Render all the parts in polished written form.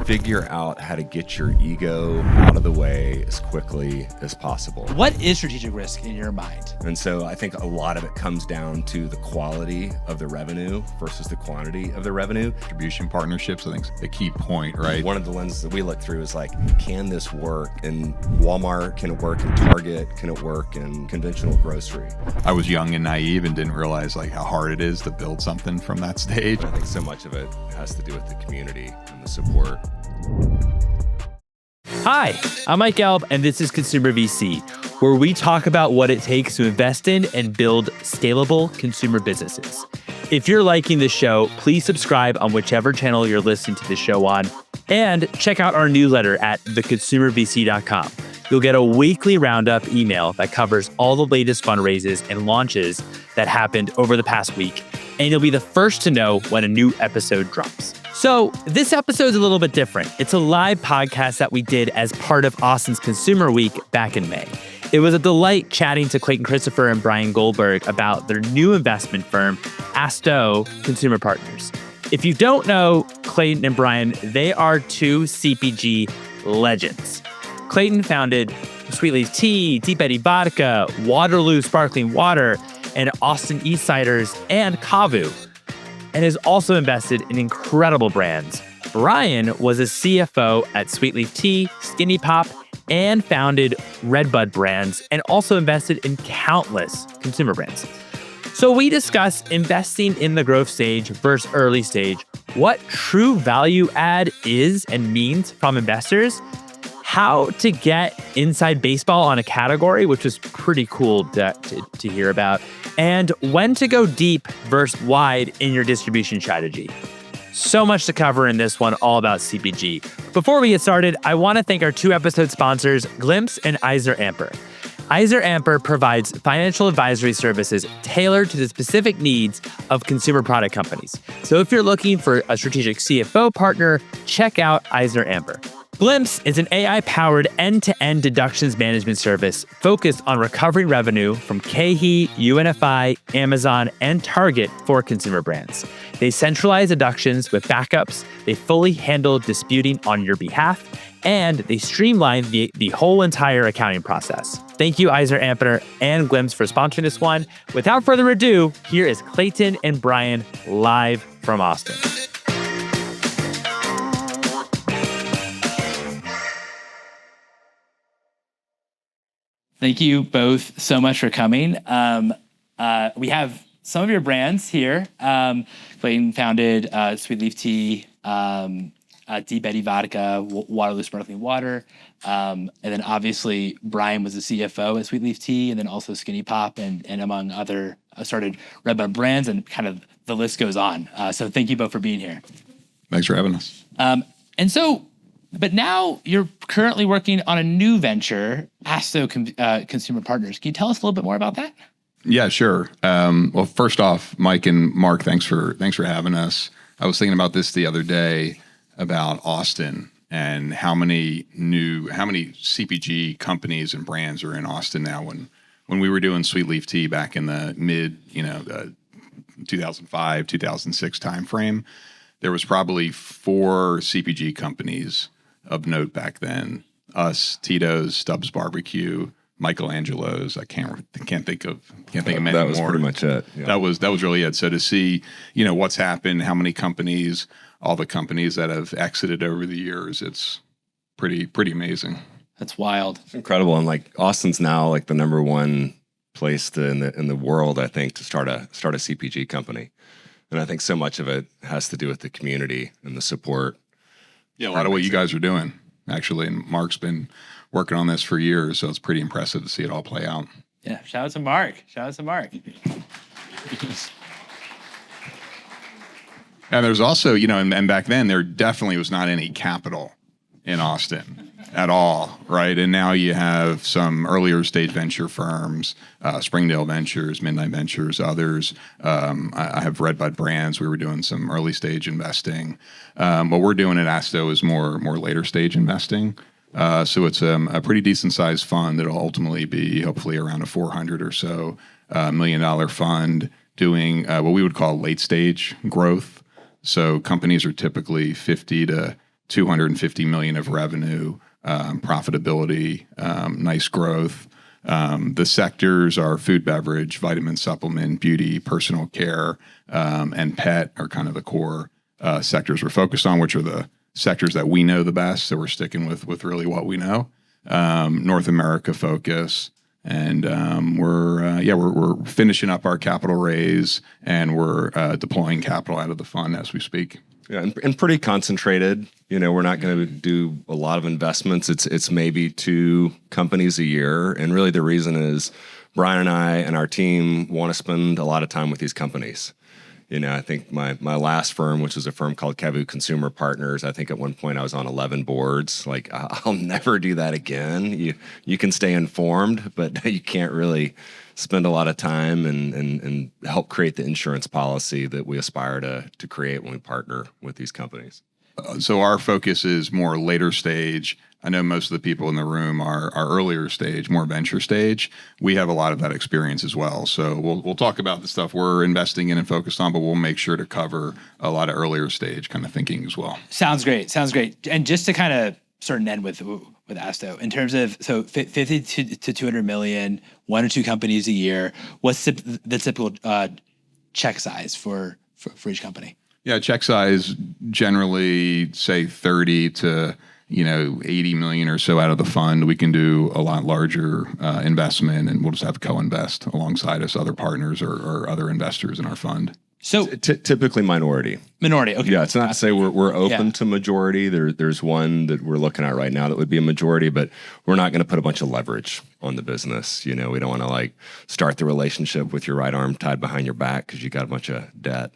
figure out how to get your ego out of the way as quickly as possible. What is strategic risk in your mind? And so I think a lot of it comes down to the quality of the revenue versus the quantity of the revenue. Distribution partnerships, I think, is the key point, right? One of the lenses that we look through is like, can this work in Walmart? Can it work in Target? Can it work in conventional grocery? I was young and naive and didn't realize like how hard it is to build something from that stage. I think so much of it has to do with the community and the support. Hi, I'm Mike Gelb, and this is Consumer VC, where we talk about what it takes to invest in and build scalable consumer businesses. If you're liking the show, please subscribe on whichever channel you're listening to the show on, and check out our newsletter at theconsumervc.com. You'll get a weekly roundup email that covers all the latest fundraisers and launches that happened over the past week, and you'll be the first to know when a new episode drops. So this episode's a little bit different. It's a live podcast that we did as part of Austin's Consumer Week back in May. It was a delight chatting to Clayton Christopher and Brian Goldberg about their new investment firm, Astro Consumer Partners. If you don't know Clayton and Brian, they are two CPG legends. Clayton founded Sweet Leaf Tea, Deep Eddy Vodka, Waterloo Sparkling Water, and Austin Eastciders and Kavu, and has also invested in incredible brands. Brian was a CFO at Sweet Leaf Tea, SkinnyPop, and founded Redbud Brands, and also invested in countless consumer brands. So we discuss investing in the growth stage versus early stage, what true value add is and means from investors, how to get inside baseball on a category, which was pretty cool to hear about, and when to go deep versus wide in your distribution strategy. So much to cover in this one, all about CPG. Before we get started, I want to thank our two episode sponsors, Glimpse and Eisner Amper. Eisner Amper provides financial advisory services tailored to the specific needs of consumer product companies. So if you're looking for a strategic CFO partner, check out Eisner Amper. Glimpse is an AI-powered end-to-end deductions management service focused on recovering revenue from KeHE, UNFI, Amazon, and Target for consumer brands. They centralize deductions with backups, they fully handle disputing on your behalf, and they streamline the whole entire accounting process. Thank you, Eisner Amper and Glimpse, for sponsoring this one. Without further ado, here is Clayton and Brian live from Austin. Thank you both so much for coming. We have some of your brands here. Clayton founded Sweet Leaf Tea, Deep Eddy Vodka, Waterloo Sparkling Water. And then obviously Brian was the CFO at Sweet Leaf Tea, and then also SkinnyPop, and among other started Redbud Brands, and kind of the list goes on. So thank you both for being here. Thanks for having us. But now you're currently working on a new venture, Astro Consumer Partners. Can you tell us a little bit more about that? Yeah, sure. Well, first off, Mike and Mark, thanks for having us. I was thinking about this the other day about Austin and how many CPG companies and brands are in Austin now. When we were doing Sweet Leaf Tea back in the mid, 2005, 2006 timeframe, there was probably 4 CPG companies of note back then. Us, Tito's, Stubbs Barbecue, Michelangelo's. I can't think of many more. That was pretty much it. Yeah. That was really it. So to see, what's happened, how many companies, all the companies that have exited over the years, it's pretty amazing. That's wild. It's incredible. And like Austin's now like the number one place in the world, I think, to start a CPG company. And I think so much of it has to do with the community and the support. Yeah, a lot of what you guys are doing, actually. And Mark's been working on this for years, so it's pretty impressive to see it all play out. Yeah, shout out to Mark. And there's also, and back then there definitely was not any capital in Austin at all, right? And now you have some earlier stage venture firms, Springdale Ventures, Midnight Ventures, others. I have Redbud Brands. We were doing some early stage investing. What we're doing at Asto is more later stage investing. So it's a pretty decent sized fund that'll ultimately be hopefully around a $400 or so $1 million fund doing what we would call late stage growth. So companies are typically 50 to $250 million of revenue, profitability, nice growth. The sectors are food, beverage, vitamin supplement, beauty, personal care, and pet are kind of the core sectors we're focused on, which are the sectors that we know the best. So we're sticking with really what we know. North America focus, and we're finishing up our capital raise, and we're deploying capital out of the fund as we speak. Yeah, and pretty concentrated. We're not going to do a lot of investments. It's maybe 2 companies a year, and really the reason is Brian and I and our team want to spend a lot of time with these companies. I think my last firm, which was a firm called Astro Consumer Partners, I think at one point I was on 11 boards. Like, I'll never do that again. You can stay informed, but you can't really spend a lot of time and help create the insurance policy that we aspire to create when we partner with these companies. So our focus is more later stage. I know most of the people in the room are earlier stage, more venture stage. We have a lot of that experience as well. So we'll talk about the stuff we're investing in and focused on, but we'll make sure to cover a lot of earlier stage kind of thinking as well. Sounds great. And just to kind of start and end with Astro, in terms of 50 to 200 million, 1 or 2 companies a year, what's the typical check size for each company? Yeah, check size generally say 30 to 80 million or so out of the fund. We can do a lot larger investment, and we'll just have co-invest alongside us, other partners or other investors in our fund. So typically minority. Okay. Yeah, it's not to say we're open to majority. There's one that we're looking at right now that would be a majority, but we're not going to put a bunch of leverage on the business. We don't want to start the relationship with your right arm tied behind your back because you got a bunch of debt.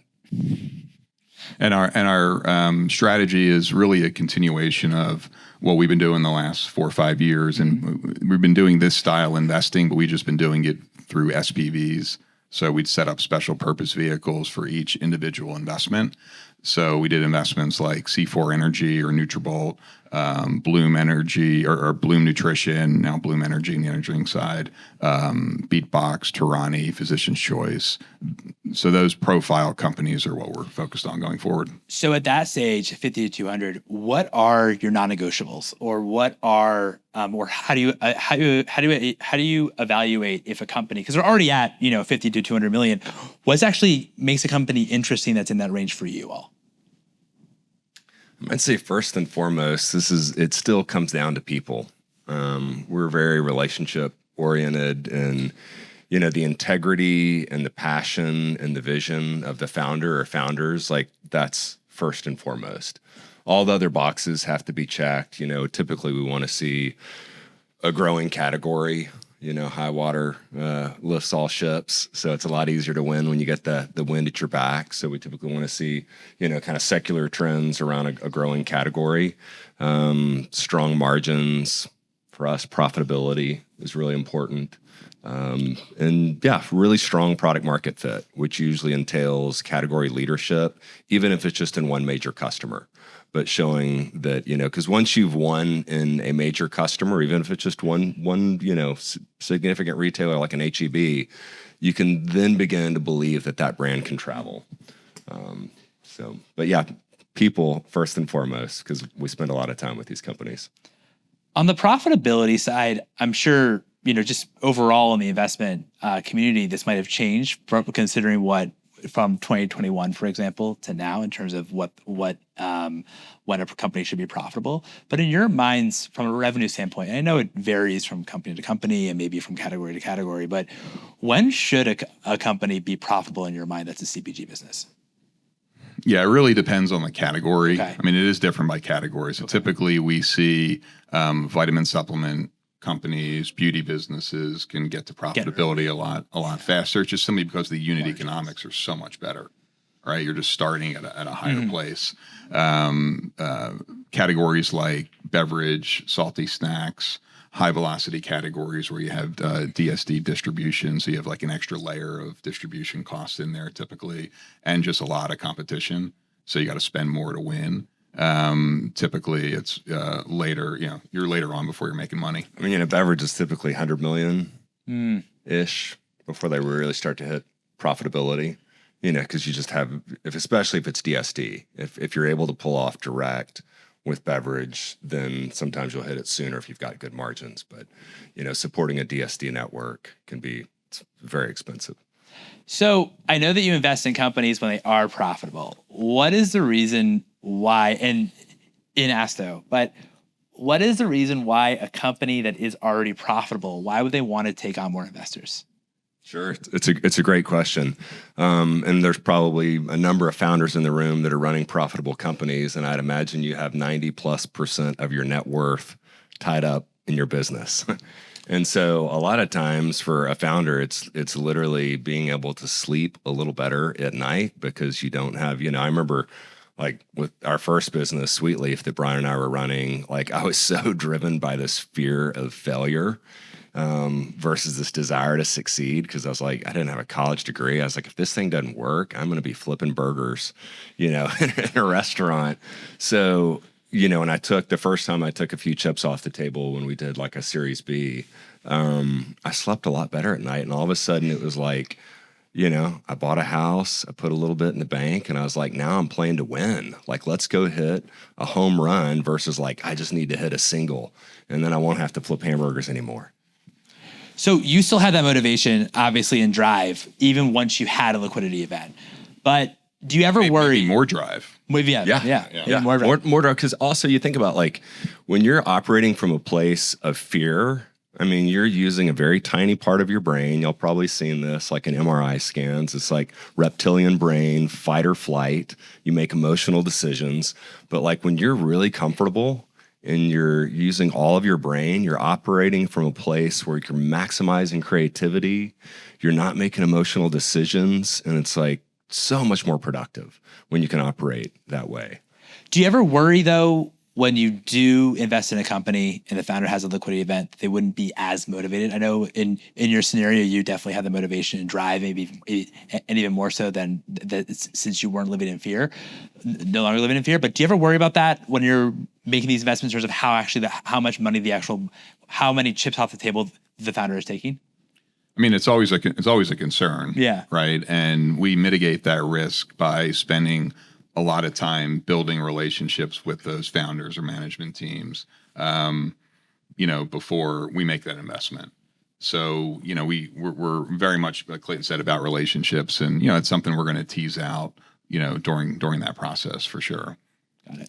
And our strategy is really a continuation of what we've been doing the last 4 or 5 years. And we've been doing this style investing, but we've just been doing it through SPVs. So we'd set up special purpose vehicles for each individual investment. So we did investments like C4 Energy or Nutrabolt, Bloom Energy or Bloom Nutrition, now Bloom Energy in the energy drink side, Beatbox, Tarani, Physician's Choice. So those profile companies are what we're focused on going forward. So at that stage, 50 to 200, what are your non-negotiables, or what are, or how do you evaluate if a company, because we're already at 50 to 200 million, what actually makes a company interesting that's in that range for you all? I'd say first and foremost, it still comes down to people. We're very relationship oriented, and the integrity and the passion and the vision of the founder or founders, that's first and foremost. All the other boxes have to be checked. Typically we want to see a growing category. High water lifts all ships. So it's a lot easier to win when you get the wind at your back. So we typically want to see, kind of secular trends around a growing category. Strong margins. For us, profitability is really important. Really strong product market fit, which usually entails category leadership, even if it's just in one major customer. But showing that, because once you've won in a major customer, even if it's just one significant retailer like an H-E-B, you can then begin to believe that brand can travel. People first and foremost, because we spend a lot of time with these companies. On the profitability side, I'm sure, just overall in the investment community, this might have changed considering from 2021, for example, to now in terms of when a company should be profitable. But in your minds, from a revenue standpoint, and I know it varies from company to company and maybe from category to category, but when should a company be profitable in your mind that's a CPG business? Yeah, it really depends on the category. Okay. I mean, it is different by category. So typically we see vitamin supplement companies, beauty businesses can get to profitability a lot faster. It's just simply because the unit economics are so much better, right? You're just starting at a higher place. Categories like beverage, salty snacks, high velocity categories where you have DSD distribution. So you have an extra layer of distribution costs in there typically, and just a lot of competition. So you got to spend more to win. Typically it's later, you're later on before you're making money. I mean, beverage is typically 100 million ish before they really start to hit profitability, because you just have, especially if it's DSD, if you're able to pull off direct with beverage, then sometimes you'll hit it sooner if you've got good margins. But, supporting a DSD network can be very expensive. So I know that you invest in companies when they are profitable. What is the reason why, and in Asto, but what is the reason why a company that is already profitable, why would they want to take on more investors? Sure. It's a great question. And there's probably a number of founders in the room that are running profitable companies. And I'd imagine you have 90+% of your net worth tied up in your business. And so a lot of times for a founder, it's literally being able to sleep a little better at night because you don't have, I remember like with our first business, Sweet Leaf, that Brian and I were running, like I was so driven by this fear of failure versus this desire to succeed. Because I was like, I didn't have a college degree. I was like, if this thing doesn't work, I'm going to be flipping burgers, in a restaurant. So, and the first time I took a few chips off the table when we did like a Series B, I slept a lot better at night. And all of a sudden it was like, I bought a house, I put a little bit in the bank, and I was like, now I'm playing to win. Like, let's go hit a home run versus like, I just need to hit a single and then I won't have to flip hamburgers anymore. So you still had that motivation, obviously, and drive, even once you had a liquidity event. But do you ever worry? Maybe more drive. Yeah. More drive. Because also you think about like when you're operating from a place of fear, I mean, you're using a very tiny part of your brain. You'll probably seen this like in MRI scans. It's like reptilian brain, fight or flight. You make emotional decisions. But like when you're really comfortable and you're using all of your brain, you're operating from a place where you're maximizing creativity. You're not making emotional decisions. And it's like so much more productive when you can operate that way. Do you ever worry, though, when you do invest in a company and the founder has a liquidity event, they wouldn't be as motivated? I know in your scenario, you definitely have the motivation and drive, maybe and even more so than that, since you weren't living in fear, no longer living in fear. But do you ever worry about that when you're making these investments in terms of how much money how many chips off the table the founder is taking? I mean, it's always a concern. Yeah. Right. And we mitigate that risk by spending a lot of time building relationships with those founders or management teams, before we make that investment. So, we're very much, like Clayton said, about relationships, and, it's something we're going to tease out, during that process for sure.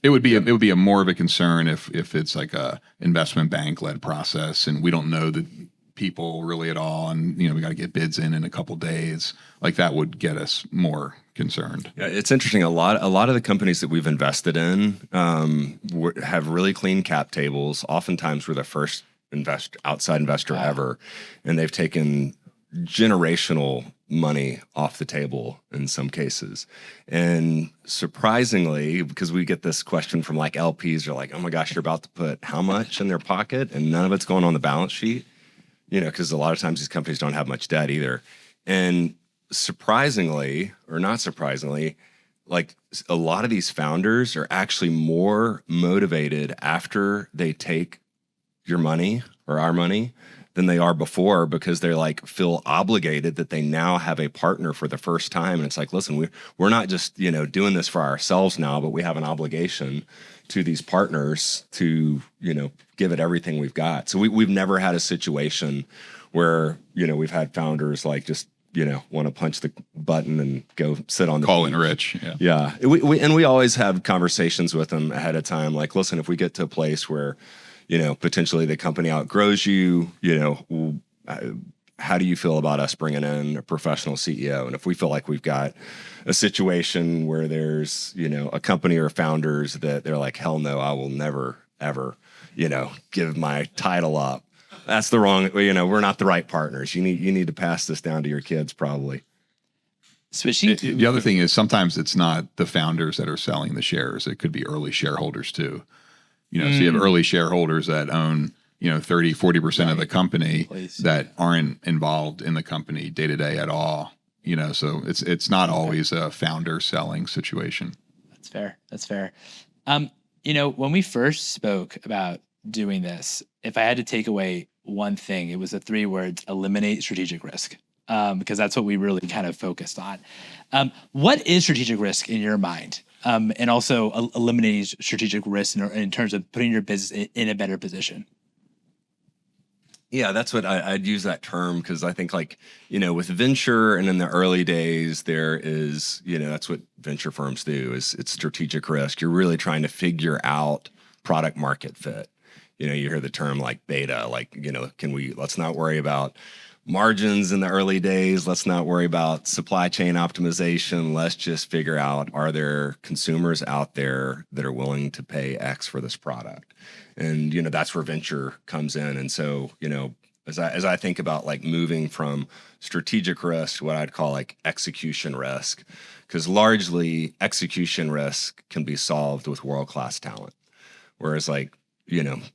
It would be a more of a concern if it's like a investment bank led process and we don't know the people really at all, and we got to get bids in a couple days. Like that would get us more concerned. Yeah, it's interesting. A lot of the companies that we've invested in have really clean cap tables. Oftentimes, we're the first outside investor ever, and they've taken generational money off the table in some cases. And surprisingly, because we get this question from like LPs, are like, "Oh my gosh, you're about to put how much in their pocket?" And none of it's going on the balance sheet. Because a lot of times these companies don't have much debt either. And surprisingly, or not surprisingly, like a lot of these founders are actually more motivated after they take your money or our money than they are before, because they like feel obligated that they now have a partner for the first time. And it's like, listen, we're not just, doing this for ourselves now, but we have an obligation to these partners to, give it everything we've got. So we've never had a situation where, we've had founders like just, want to punch the button and go sit on the call it rich. Yeah. We always have conversations with them ahead of time. Like, listen, if we get to a place where, potentially the company outgrows you, how do you feel about us bringing in a professional CEO? And if we feel like we've got a situation where there's, a company or founders that they're like, hell no, I will never, ever, give my title up. That's the wrong, we're not the right partners. You need to pass this down to your kids probably. Switching. The other thing is sometimes it's not the founders that are selling the shares. It could be early shareholders too. So you have early shareholders that own, 30, 40% of the company that aren't involved in the company day to day at all. So it's not always a founder selling situation. That's fair. When we first spoke about doing this, if I had to take away one thing, it was the 3 words: eliminate strategic risk. Because that's what we really kind of focused on. What is strategic risk in your mind? and also eliminating strategic risks in terms of putting your business in a better position? Yeah, that's what I'd use that term, because I think, like, with venture and in the early days, there is, that's what venture firms do, is it's strategic risk. You're really trying to figure out product market fit. You hear the term like beta, like, let's not worry about margins in the early days. Let's not worry about supply chain optimization. Let's just figure out, are there consumers out there that are willing to pay X for this product? And, that's where venture comes in. And so, as I think about like moving from strategic risk to what I'd call like execution risk, because largely execution risk can be solved with world-class talent. Whereas like,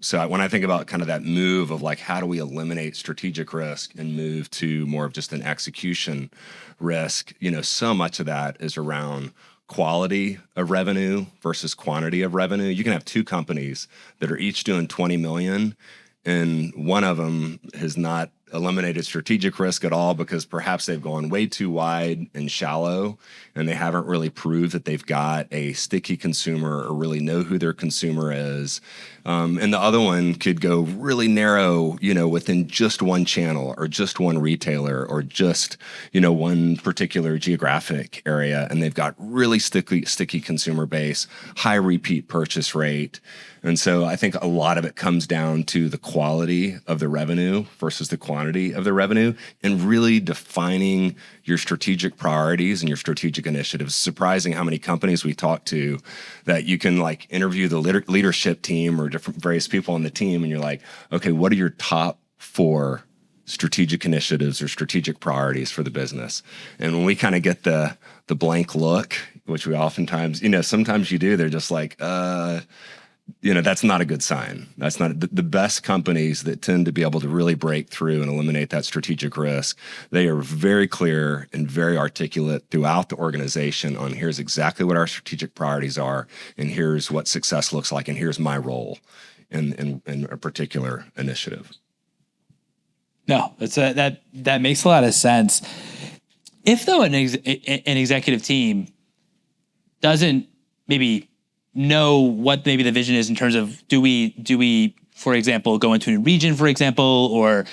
so when I think about kind of that move of like, how do we eliminate strategic risk and move to more of just an execution risk, so much of that is around quality of revenue versus quantity of revenue. You can have two companies that are each doing 20 million, and one of them has not eliminated strategic risk at all because perhaps they've gone way too wide and shallow, and they haven't really proved that they've got a sticky consumer or really know who their consumer is. And the other one could go really narrow, within just one channel or just one retailer or just, one particular geographic area. And they've got really sticky consumer base, high repeat purchase rate. And so I think a lot of it comes down to the quality of the revenue versus the quantity of the revenue, and really defining your strategic priorities and your strategic initiatives. It's surprising how many companies we talk to that you can like interview the leadership team or different various people on the team, and you're like, okay, what are your top 4 strategic initiatives or strategic priorities for the business? And when we kind of get the blank look, which we oftentimes, sometimes you do, they're just like, that's not a good sign. That's not the best companies that tend to be able to really break through and eliminate that strategic risk. They are very clear and very articulate throughout the organization on, here's exactly what our strategic priorities are, and here's what success looks like, and here's my role in a particular initiative. No, that makes a lot of sense. If though an executive team doesn't maybe know what maybe the vision is in terms of, do we for example go into a new region, for example, or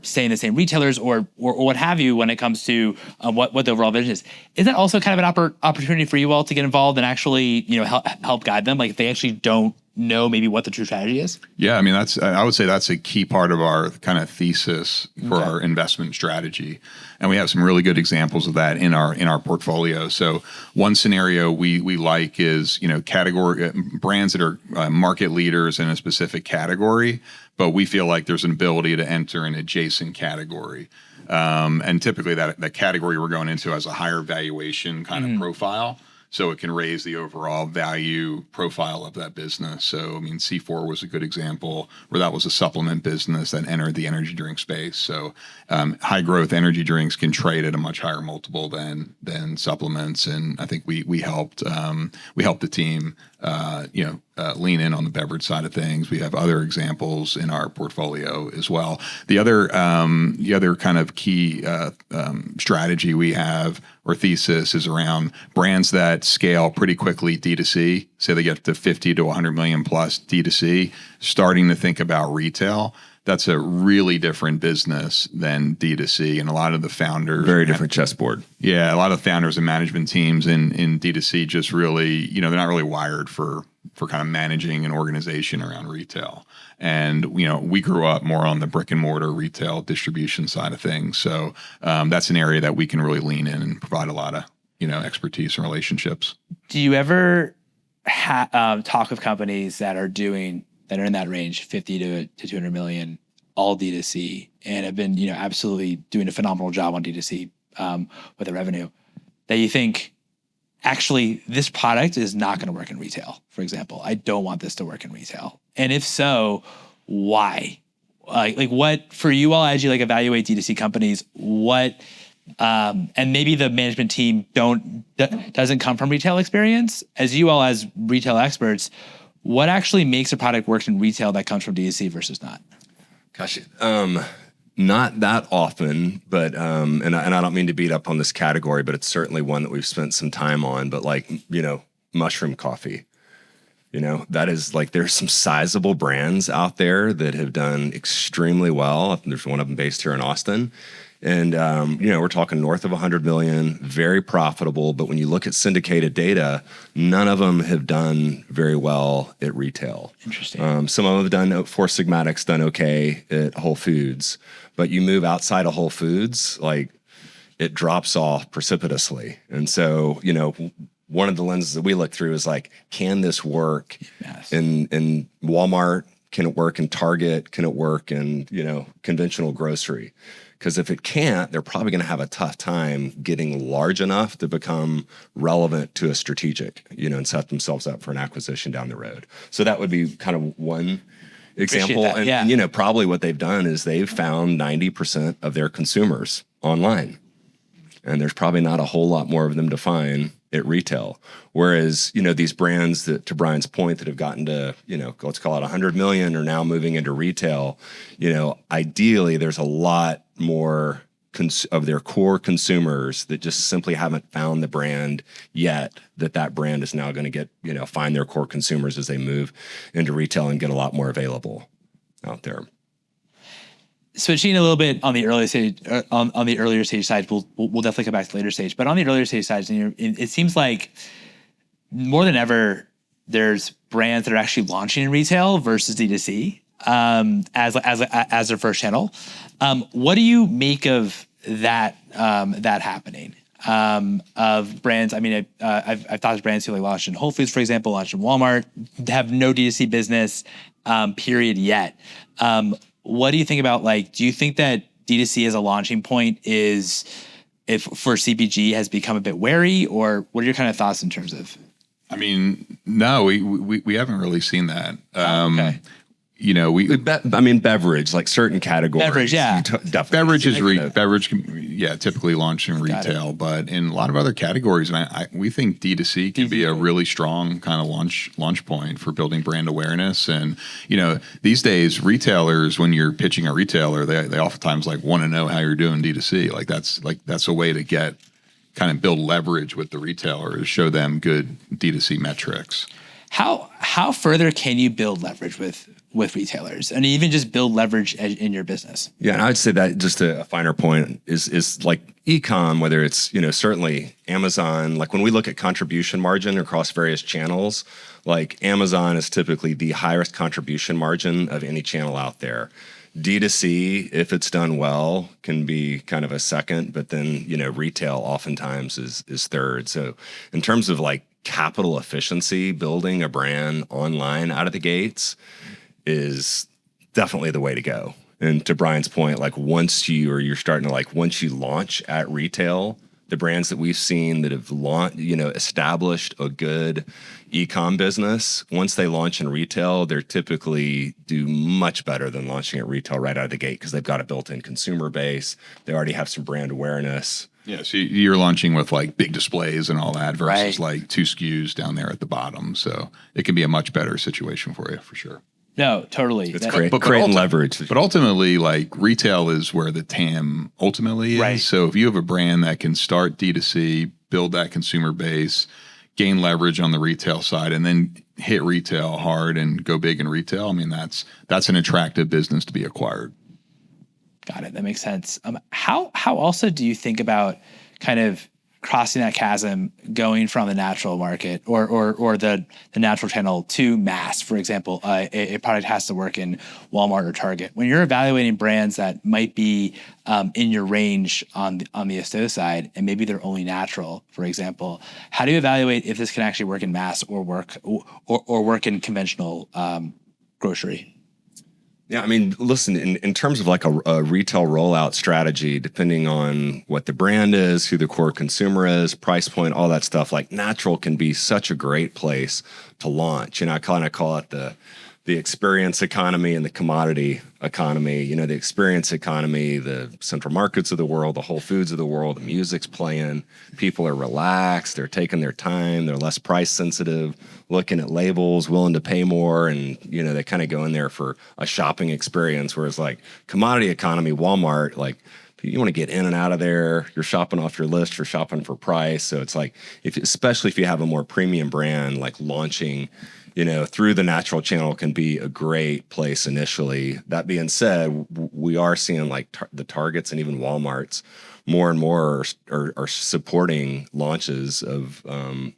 stay in the same retailers or what have you, when it comes to what the overall vision is that also kind of an opportunity for you all to get involved and actually help guide them, like if they actually don't know maybe what the true strategy is? Yeah, I mean, I would say that's a key part of our kind of thesis for our investment strategy, and we have some really good examples of that in our portfolio. So one scenario we like is category brands that are market leaders in a specific category, but we feel like there's an ability to enter an adjacent category. And typically that category we're going into has a higher valuation kind of profile, so it can raise the overall value profile of that business. So, I mean, C4 was a good example where that was a supplement business that entered the energy drink space. So high growth energy drinks can trade at a much higher multiple than supplements. And I think we helped the team lean in on the beverage side of things. We have other examples in our portfolio as well. The other kind of key strategy we have, or thesis, is around brands that scale pretty quickly D2C. Say they get to 50 to 100 million plus D2C, starting to think about retail. That's a really different business than D2C. And a lot of the founders... Very different chessboard. Yeah, a lot of founders and management teams in D2C just really, they're not really wired for kind of managing an organization around retail. And, we grew up more on the brick and mortar retail distribution side of things. So that's an area that we can really lean in and provide a lot of, expertise and relationships. Do you ever talk with companies that are in that range, 50 to 200 million, all D2C, and have been, absolutely doing a phenomenal job on D2C with the revenue, that you think, actually, this product is not going to work in retail, for example? I don't want this to work in retail. And if so, why? Like what, for you all, as you evaluate D2C companies, what, and maybe the management team doesn't come from retail experience, as you all as retail experts, what actually makes a product work in retail that comes from D2C versus not? Gosh, Not that often, but and I don't mean to beat up on this category, but it's certainly one that we've spent some time on. But like, mushroom coffee, that is like, there's some sizable brands out there that have done extremely well. There's one of them based here in Austin. And, we're talking north of 100 million, very profitable. But when you look at syndicated data, none of them have done very well at retail. Interesting. Some of them have done, Four Sigmatic's done okay at Whole Foods. But you move outside of Whole Foods, like, it drops off precipitously. And so, one of the lenses that we look through is like, can this work in Walmart? Can it work in Target? Can it work in, conventional grocery? Because if it can't, they're probably going to have a tough time getting large enough to become relevant to a strategic, and set themselves up for an acquisition down the road. So that would be kind of one example. And probably what they've done is they've found 90% of their consumers online. And there's probably not a whole lot more of them to find at retail. Whereas, these brands that, to Brian's point, that have gotten to, let's call it 100 million, are now moving into retail, ideally there's a lot more of their core consumers that just simply haven't found the brand yet, that brand is now going to get, find their core consumers as they move into retail and get a lot more available out there. Switching a little bit on the early stage, on the earlier stage side, we'll definitely come back to later stage. But on the earlier stage side, it seems like more than ever, there's brands that are actually launching in retail versus D2C as their first channel. What do you make of that happening? Of brands, I mean, I've talked to brands who like launched in Whole Foods, for example, launched in Walmart, have no D2C business, period yet. What do you think about, do you think that D2C as a launching point is, if for CPG, has become a bit wary, or what are your kind of thoughts in terms of? I mean, no, we haven't really seen that. Okay. Beverage, like certain categories. Beverage, yeah. Beverage can typically launch in retail, but in a lot of other categories, and we think D2C can be a really strong kind of launch point for building brand awareness. And these days, retailers, when you're pitching a retailer, they oftentimes want to know how you're doing D2C. That's a way to get kind of build leverage with the retailer, to show them good D2C metrics. How further can you build leverage with retailers, and even just build leverage in your business? Yeah, and I'd say that just a finer point is like e-com, whether it's, certainly Amazon, like when we look at contribution margin across various channels, like Amazon is typically the highest contribution margin of any channel out there. D2C, if it's done well, can be kind of a second, but then, retail oftentimes is third. So in terms of capital efficiency, building a brand online out of the gates is definitely the way to go. And to Brian's point, once you launch at retail, the brands that we've seen that have established a good e-com business, once they launch in retail, they're typically do much better than launching at retail right out of the gate, because they've got a built-in consumer base. They already have some brand awareness. Yeah, so you're launching with big displays and all that versus 2 SKUs down there at the bottom. So it can be a much better situation for you, for sure. No, totally. It's creating leverage. But ultimately, retail is where the TAM ultimately is. Right. So if you have a brand that can start D2C, build that consumer base, gain leverage on the retail side, and then hit retail hard and go big in retail, I mean, that's an attractive business to be acquired. Got it. That makes sense. How also do you think about kind of crossing that chasm, going from the natural market or the natural channel to mass? For example, a product has to work in Walmart or Target. When you're evaluating brands that might be in your range on the Astro side, and maybe they're only natural, for example, how do you evaluate if this can actually work in mass or work in conventional grocery? Yeah, I mean, listen, in terms of a retail rollout strategy, depending on what the brand is, who the core consumer is, price point, all that stuff, natural can be such a great place to launch. I kind of call it the the experience economy and the commodity economy. You know, the experience economy, the Central Markets of the world, the Whole Foods of the world, the music's playing, people are relaxed, they're taking their time, they're less price sensitive, looking at labels, willing to pay more, and, you know, they kind of go in there for a shopping experience, whereas like commodity economy, Walmart, like, you want to get in and out of there. You're shopping off your list. You're shopping for price. So it's like, especially if you have a more premium brand, like launching, you know, through the natural channel can be a great place initially. That being said, we are seeing like the Targets and even Walmarts more and more are supporting launches of,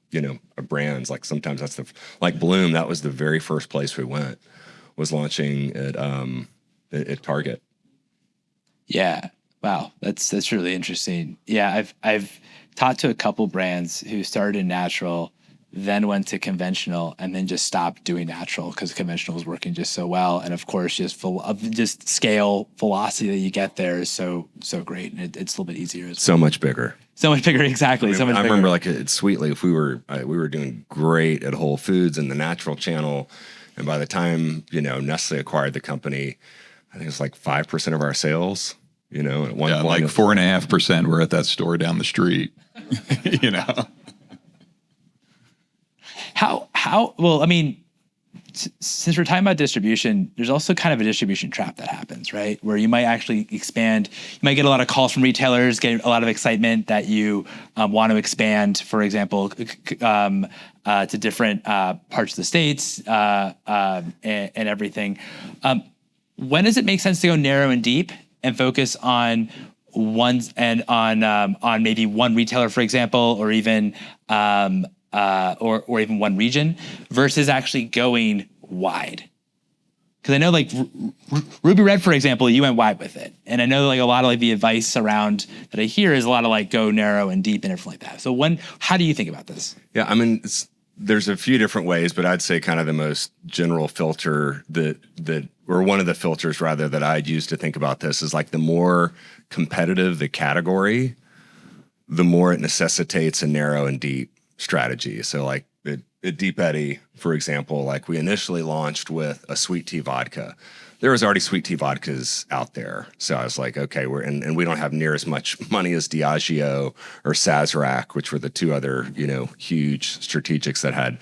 you know, brands. Like sometimes that's like Bloom. That was the very first place we went, was launching at Target. Yeah. Wow, that's really interesting. Yeah, I've talked to a couple brands who started in natural, then went to conventional, and then just stopped doing natural because conventional was working just so well. And of course, just scale velocity that you get there is so great, and it's a little bit easier. So much bigger. So much bigger, exactly. I remember like at Sweetleaf, we were doing great at Whole Foods and the natural channel, and by the time, you know, Nestle acquired the company, I think it's like 5% of our sales. You know, at one point, like 4.5% were at that store down the street. You know, how well, I mean, since we're talking about distribution, there's also kind of a distribution trap that happens, right? Where you might actually expand. You might get a lot of calls from retailers, get a lot of excitement that you want to expand, for example, to different parts of the states and everything. When does it make sense to go narrow and deep and focus on on maybe one retailer, for example, or even or even one region, versus actually going wide? Because I know, like Ruby Red, for example, you went wide with it, and I know like a lot of like the advice around that I hear is a lot of like go narrow and deep and everything like that. So how do you think about this? Yeah, I mean, there's a few different ways, but I'd say kind of the most general filter or one of the filters rather that I'd use to think about this is like the more competitive the category, the more it necessitates a narrow and deep strategy. So like at Deep Eddy, for example, like we initially launched with a sweet tea vodka. There was already sweet tea vodkas out there. So I was like, okay, and we don't have near as much money as Diageo or Sazerac, which were the two other, you know, huge strategics that had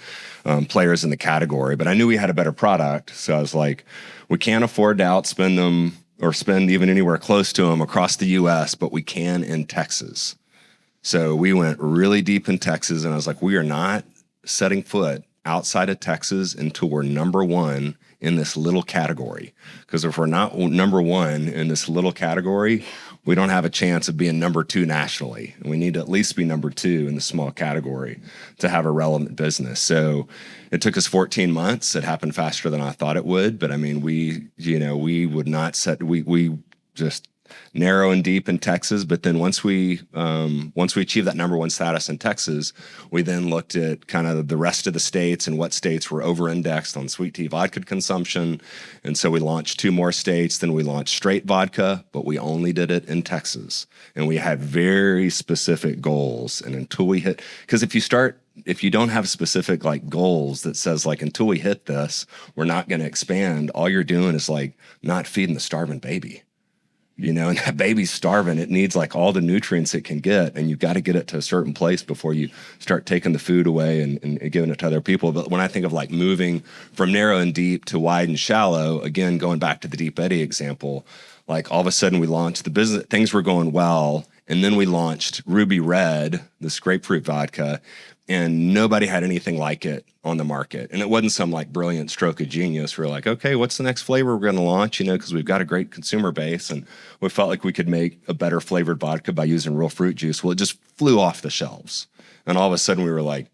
players in the category. But I knew we had a better product. So I was like, we can't afford to outspend them or spend even anywhere close to them across the US, but we can in Texas. So we went really deep in Texas, and I was like, we are not setting foot outside of Texas until we're number one in this little category. Because if we're not number one in this little category, we don't have a chance of being number two nationally. And we need to at least be number two in the small category to have a relevant business. So it took us 14 months. It happened faster than I thought it would. But I mean, we would not we just narrow and deep in Texas. But then once we achieved that number one status in Texas, we then looked at kind of the rest of the states and what states were over-indexed on sweet tea vodka consumption. And so we launched 2 more states. Then we launched straight vodka, but we only did it in Texas. And we had very specific goals. And until we hit, because if you don't have specific like goals that says like, until we hit this, we're not going to expand, all you're doing is like not feeding the starving baby. You know, and that baby's starving. It needs like all the nutrients it can get, and you've got to get it to a certain place before you start taking the food away and giving it to other people. But when I think of like moving from narrow and deep to wide and shallow, again, going back to the Deep Eddy example, like all of a sudden we launched the business, things were going well, and then we launched Ruby Red, this grapefruit vodka, and nobody had anything like it on the market. And it wasn't some like brilliant stroke of genius. We're like, okay, what's the next flavor we're going to launch? You know, because we've got a great consumer base, and we felt like we could make a better flavored vodka by using real fruit juice. Well, it just flew off the shelves. And all of a sudden we were like,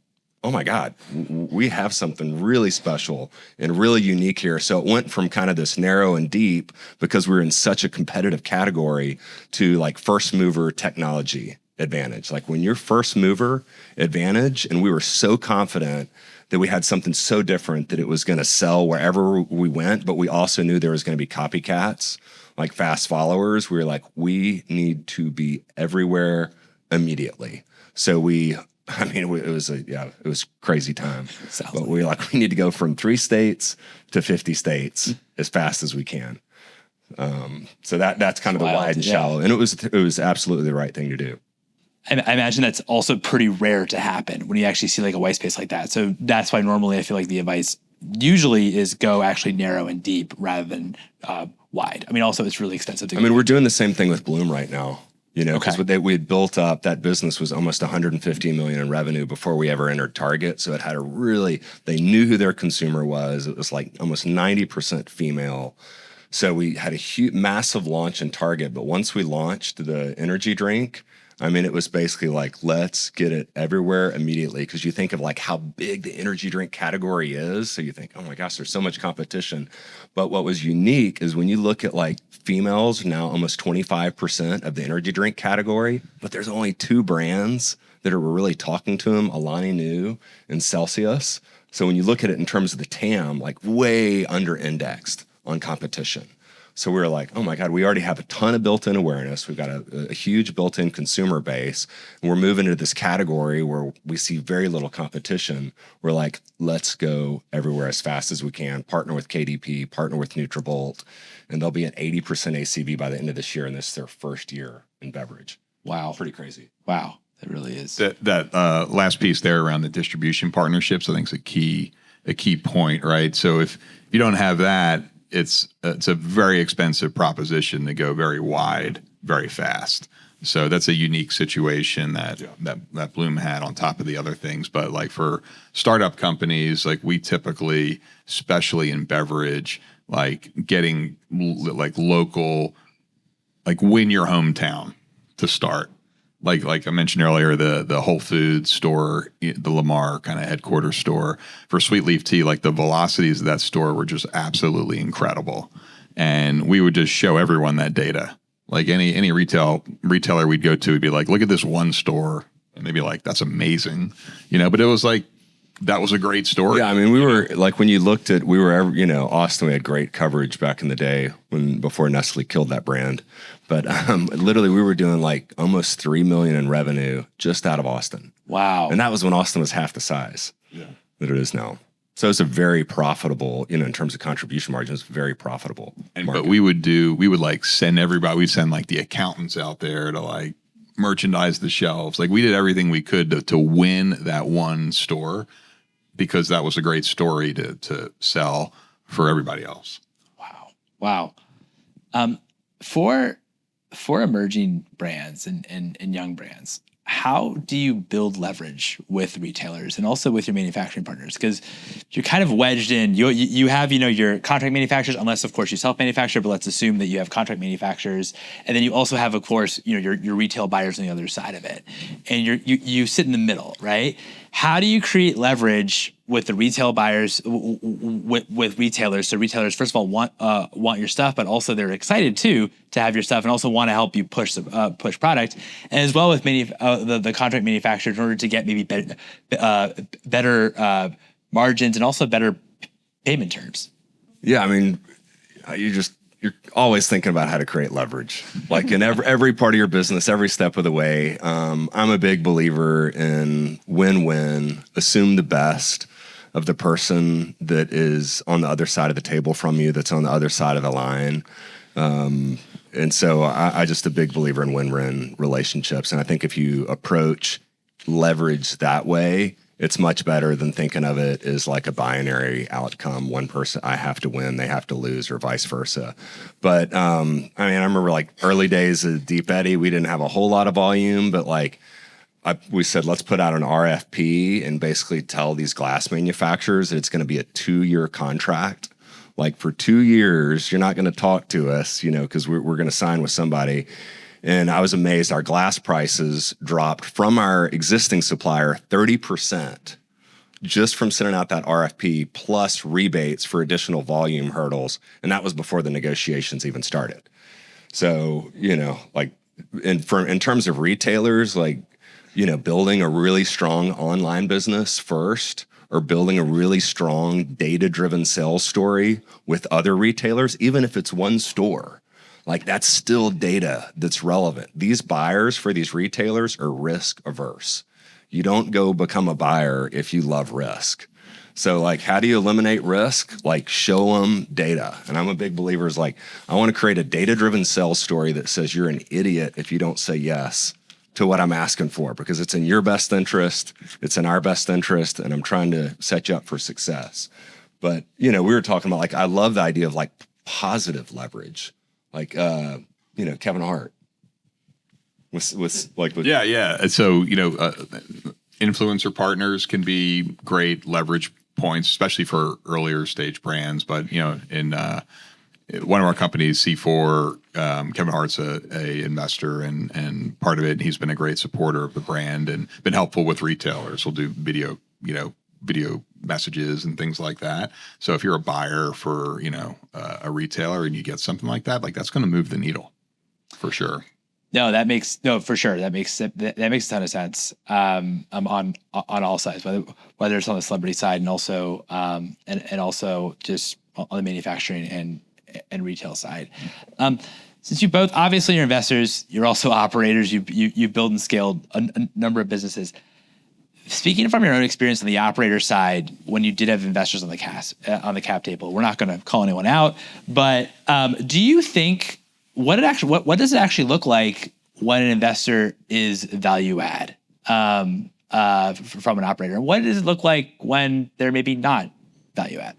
oh my God, we have something really special and really unique here. So it went from kind of this narrow and deep because we were in such a competitive category to like first mover technology advantage. Like when you're first mover advantage, and we were so confident that we had something so different that it was going to sell wherever we went, but we also knew there was going to be copycats, like fast followers. We were like, we need to be everywhere immediately. So we I mean, it was crazy time. Sounds But like we need to go from 3 states to 50 states as fast as we can. So that's kind of the wild, wide and yeah. shallow. And it was absolutely the right thing to do. I imagine that's also pretty rare to happen when you actually see like a white space like that. So that's why normally I feel like the advice usually is go actually narrow and deep rather than wide. I mean, also it's really expensive to go. I mean, we're doing the same thing with Bloom right now. You know, because Okay. we had built up, that business was almost 150 million in revenue before we ever entered Target. So it had they knew who their consumer was. It was like almost 90% female. So we had a huge, massive launch in Target. But once we launched the energy drink, I mean, it was basically like, let's get it everywhere immediately. Because you think of like how big the energy drink category is. So you think, oh my gosh, there's so much competition. But what was unique is when you look at like females, now almost 25% of the energy drink category, but there's only 2 brands that are really talking to them, Alani Nu and Celsius. So when you look at it in terms of the TAM, like way under indexed on competition. So we were like, oh my God, we already have a ton of built-in awareness. We've got a huge built-in consumer base. And we're moving into this category where we see very little competition. We're like, let's go everywhere as fast as we can, partner with KDP, partner with Nutrabolt, and they'll be at 80% ACV by the end of this year. And this is their first year in beverage. Wow. Pretty crazy. Wow. It really is. That last piece there around the distribution partnerships, I think is a key point, right? So if you don't have that, it's a very expensive proposition to go very wide, very fast. So that's a unique situation that Bloom had on top of the other things. But like for startup companies, like we typically, especially in beverage, like getting like local, like win your hometown to start. Like I mentioned earlier, the Whole Foods store, the Lamar kind of headquarters store for Sweet Leaf Tea, like the velocities of that store were just absolutely incredible. And we would just show everyone that data. Like any retailer we'd go to would be like, look at this one store. And they'd be like, that's amazing. But it was like, that was a great story. Yeah, I mean, we were like, when you looked at, Austin, we had great coverage back in the day before Nestle killed that brand. But literally, we were doing like almost $3 million in revenue just out of Austin. Wow. And that was when Austin was half the size that it is now. So it's a very profitable, in terms of contribution margins, very profitable. But we would like send everybody, we'd send like the accountants out there to like merchandise the shelves. Like we did everything we could to win that one store, because that was a great story to sell for everybody else. Wow. For emerging brands and young brands, how do you build leverage with retailers and also with your manufacturing partners? Because you're kind of wedged in. You have your contract manufacturers, unless of course you self-manufacture. But let's assume that you have contract manufacturers, and then you also have, of course, your retail buyers on the other side of it, and you sit in the middle, right? How do you create leverage with the retail buyers, with retailers? So retailers, first of all, want your stuff, but also they're excited too to have your stuff, and also want to help you push product, and as well with many of the contract manufacturers in order to get maybe better margins and also better payment terms. Yeah, I mean, you're always thinking about how to create leverage, like in every part of your business, every step of the way. I'm a big believer in win-win. Assume the best of the person that is on the other side of the table from you, that's on the other side of the line. And so I just a big believer in win-win relationships. And I think if you approach leverage that way, it's much better than thinking of it as like a binary outcome. One person, I have to win, they have to lose, or vice versa. But I mean, I remember like early days of Deep Eddy, we didn't have a whole lot of volume, but like we said, let's put out an RFP and basically tell these glass manufacturers that it's going to be a 2-year contract. Like for 2 years, you're not going to talk to us, because we're going to sign with somebody. And I was amazed. Our glass prices dropped from our existing supplier 30% just from sending out that RFP, plus rebates for additional volume hurdles. And that was before the negotiations even started. So, like in terms of retailers, like, building a really strong online business first, or building a really strong data-driven sales story with other retailers, even if it's one store. Like that's still data that's relevant. These buyers for these retailers are risk averse. you don't go become a buyer if you love risk. So like, how do you eliminate risk? Like, show them data. And I'm a big believer is like, I want to create a data-driven sales story that says you're an idiot if you don't say yes to what I'm asking for, because it's in your best interest, it's in our best interest, and I'm trying to set you up for success. But, we were talking about, like, I love the idea of like positive leverage, like, Kevin Hart with yeah. So, influencer partners can be great leverage points, especially for earlier stage brands. But, in one of our companies, C4, Kevin Hart's a investor and part of it. And he's been a great supporter of the brand and been helpful with retailers. We'll do video messages and things like that. So if you're a buyer for, a retailer and you get something like that, like that's going to move the needle for sure. No, for sure. That makes a ton of sense. On all sides, whether it's on the celebrity side and also just on the manufacturing and retail side. Since you both, obviously you're investors, you're also operators, you build and scaled a number of businesses. Speaking from your own experience on the operator side, when you did have investors on the cap table, we're not going to call anyone out, but do you think what does it actually look like when an investor is value add from an operator? What does it look like when they're maybe not value add?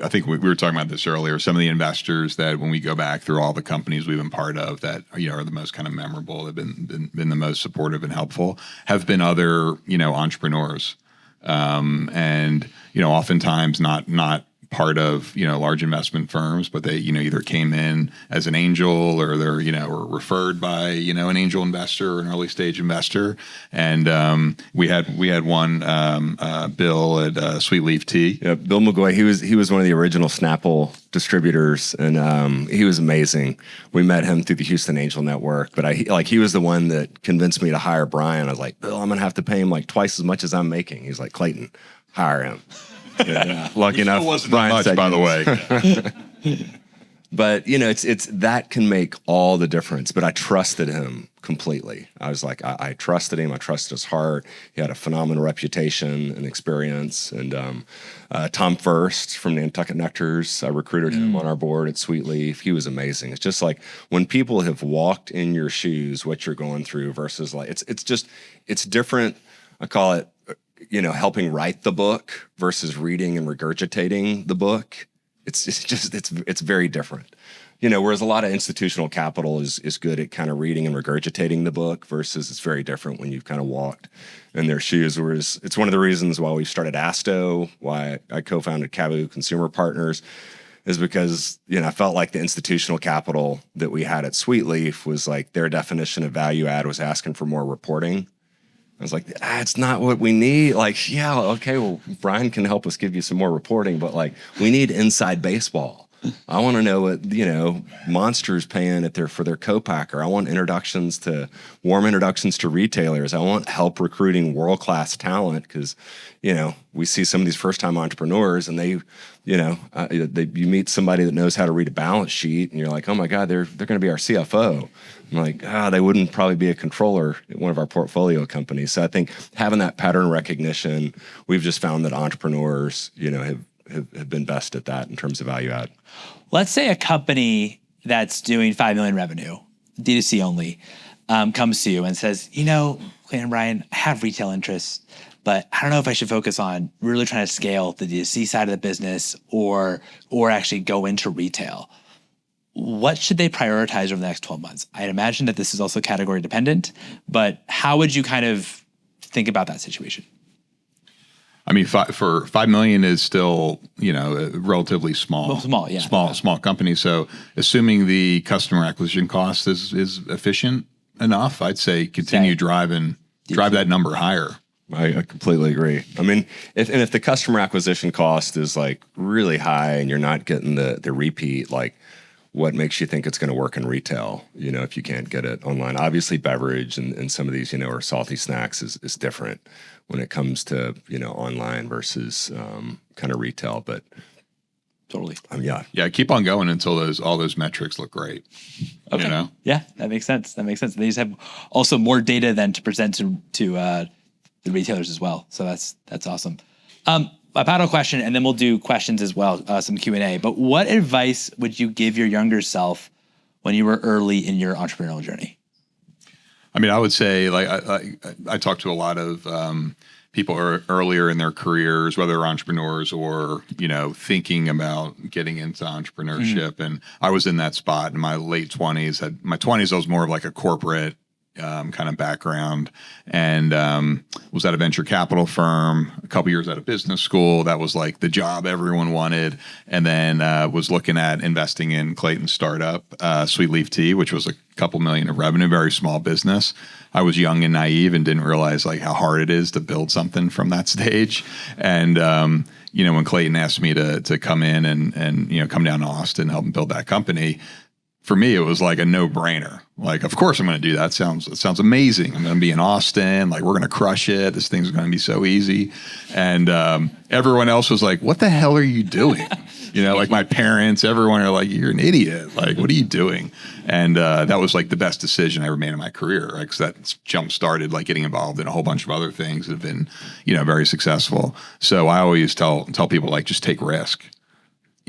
I think we were talking about this earlier. Some of the investors that, when we go back through all the companies we've been part of that are the most kind of memorable, have been the most supportive and helpful, have been other entrepreneurs, and oftentimes not part of large investment firms, but they either came in as an angel or they're were referred by an angel investor or an early stage investor. And we had one Bill at Sweet Leaf Tea. Yeah, Bill McGoy. He was one of the original Snapple distributors, and he was amazing. We met him through the Houston Angel Network, but he was the one that convinced me to hire Brian. I was like, Bill, I'm gonna have to pay him like twice as much as I'm making. He's like, Clayton, hire him. Yeah, lucky enough, wasn't Brian much, said by the way. But it's that can make all the difference. But I trusted him completely. I was like, I trusted him. I trusted his heart. He had a phenomenal reputation and experience. And Tom First from Nantucket Nectars, I recruited him on our board at Sweet Leaf. He was amazing. It's just like when people have walked in your shoes, what you're going through versus like it's different. I call it, helping write the book versus reading and regurgitating the book. It's very different. Whereas a lot of institutional capital is good at kind of reading and regurgitating the book versus it's very different when you've kind of walked in their shoes. Whereas it's one of the reasons why we started Astro, why I co-founded Astro Consumer Partners, is because, I felt like the institutional capital that we had at Sweet Leaf was like their definition of value add was asking for more reporting. I was like, it's not what we need. Like, yeah, okay, well, Brian can help us give you some more reporting, but like, we need inside baseball. I want to know what, Monster's paying for their co-packer. I want warm introductions to retailers. I want help recruiting world-class talent because, we see some of these first-time entrepreneurs and they, you meet somebody that knows how to read a balance sheet and you're like, oh my God, they're going to be our CFO. I'm like, they wouldn't probably be a controller at one of our portfolio companies. So I think having that pattern recognition, we've just found that entrepreneurs, have been best at that in terms of value add. Let's say a company that's doing 5 million revenue, D2C only, comes to you and says, Clayton and Brian, I have retail interests, but I don't know if I should focus on really trying to scale the D2C side of the business or actually go into retail. What should they prioritize over the next 12 months? I'd imagine that this is also category dependent, but how would you kind of think about that situation? I mean, for 5 million is still, a relatively small company. So assuming the customer acquisition cost is efficient enough, I'd say continue drive that number higher. I completely agree. I mean, if the customer acquisition cost is like really high and you're not getting the repeat, like, what makes you think it's going to work in retail, if you can't get it online? Obviously, beverage and some of these, or salty snacks is different when it comes to, online versus kind of retail. But Totally. Yeah. Yeah, keep on going until all those metrics look great. Okay. You know? Yeah, that makes sense. They just have also more data then to present to the retailers as well. So that's awesome. A final question, and then we'll do questions as well, some Q&A. But what advice would you give your younger self when you were early in your entrepreneurial journey? I mean, I would say, like, I talk to a lot of people earlier in their careers, whether they're entrepreneurs or, you know, thinking about getting into entrepreneurship. And I was in that spot in my late 20s. My 20s, I was more of like a corporate kind of background, and was at a venture capital firm, a couple years out of business school. That was like the job everyone wanted. And then was looking at investing in Clayton's startup, Sweet Leaf Tea, which was a couple million of revenue, very small business. I was young and naive and didn't realize like how hard it is to build something from that stage. And you know, when Clayton asked me to come in and you know, come down to Austin and help him build that company, for me, it was like a no-brainer. Like, of course I'm going to do that. It sounds amazing. I'm going to be in Austin. Like, we're going to crush it. This thing's going to be so easy. And everyone else was like, what the hell are you doing? You know, like my parents, everyone are like, you're an idiot. Like, what are you doing? And that was like the best decision I ever made in my career, right? Because that jump-started like getting involved in a whole bunch of other things that have been, you know, very successful. So I always tell people, like, just take risk.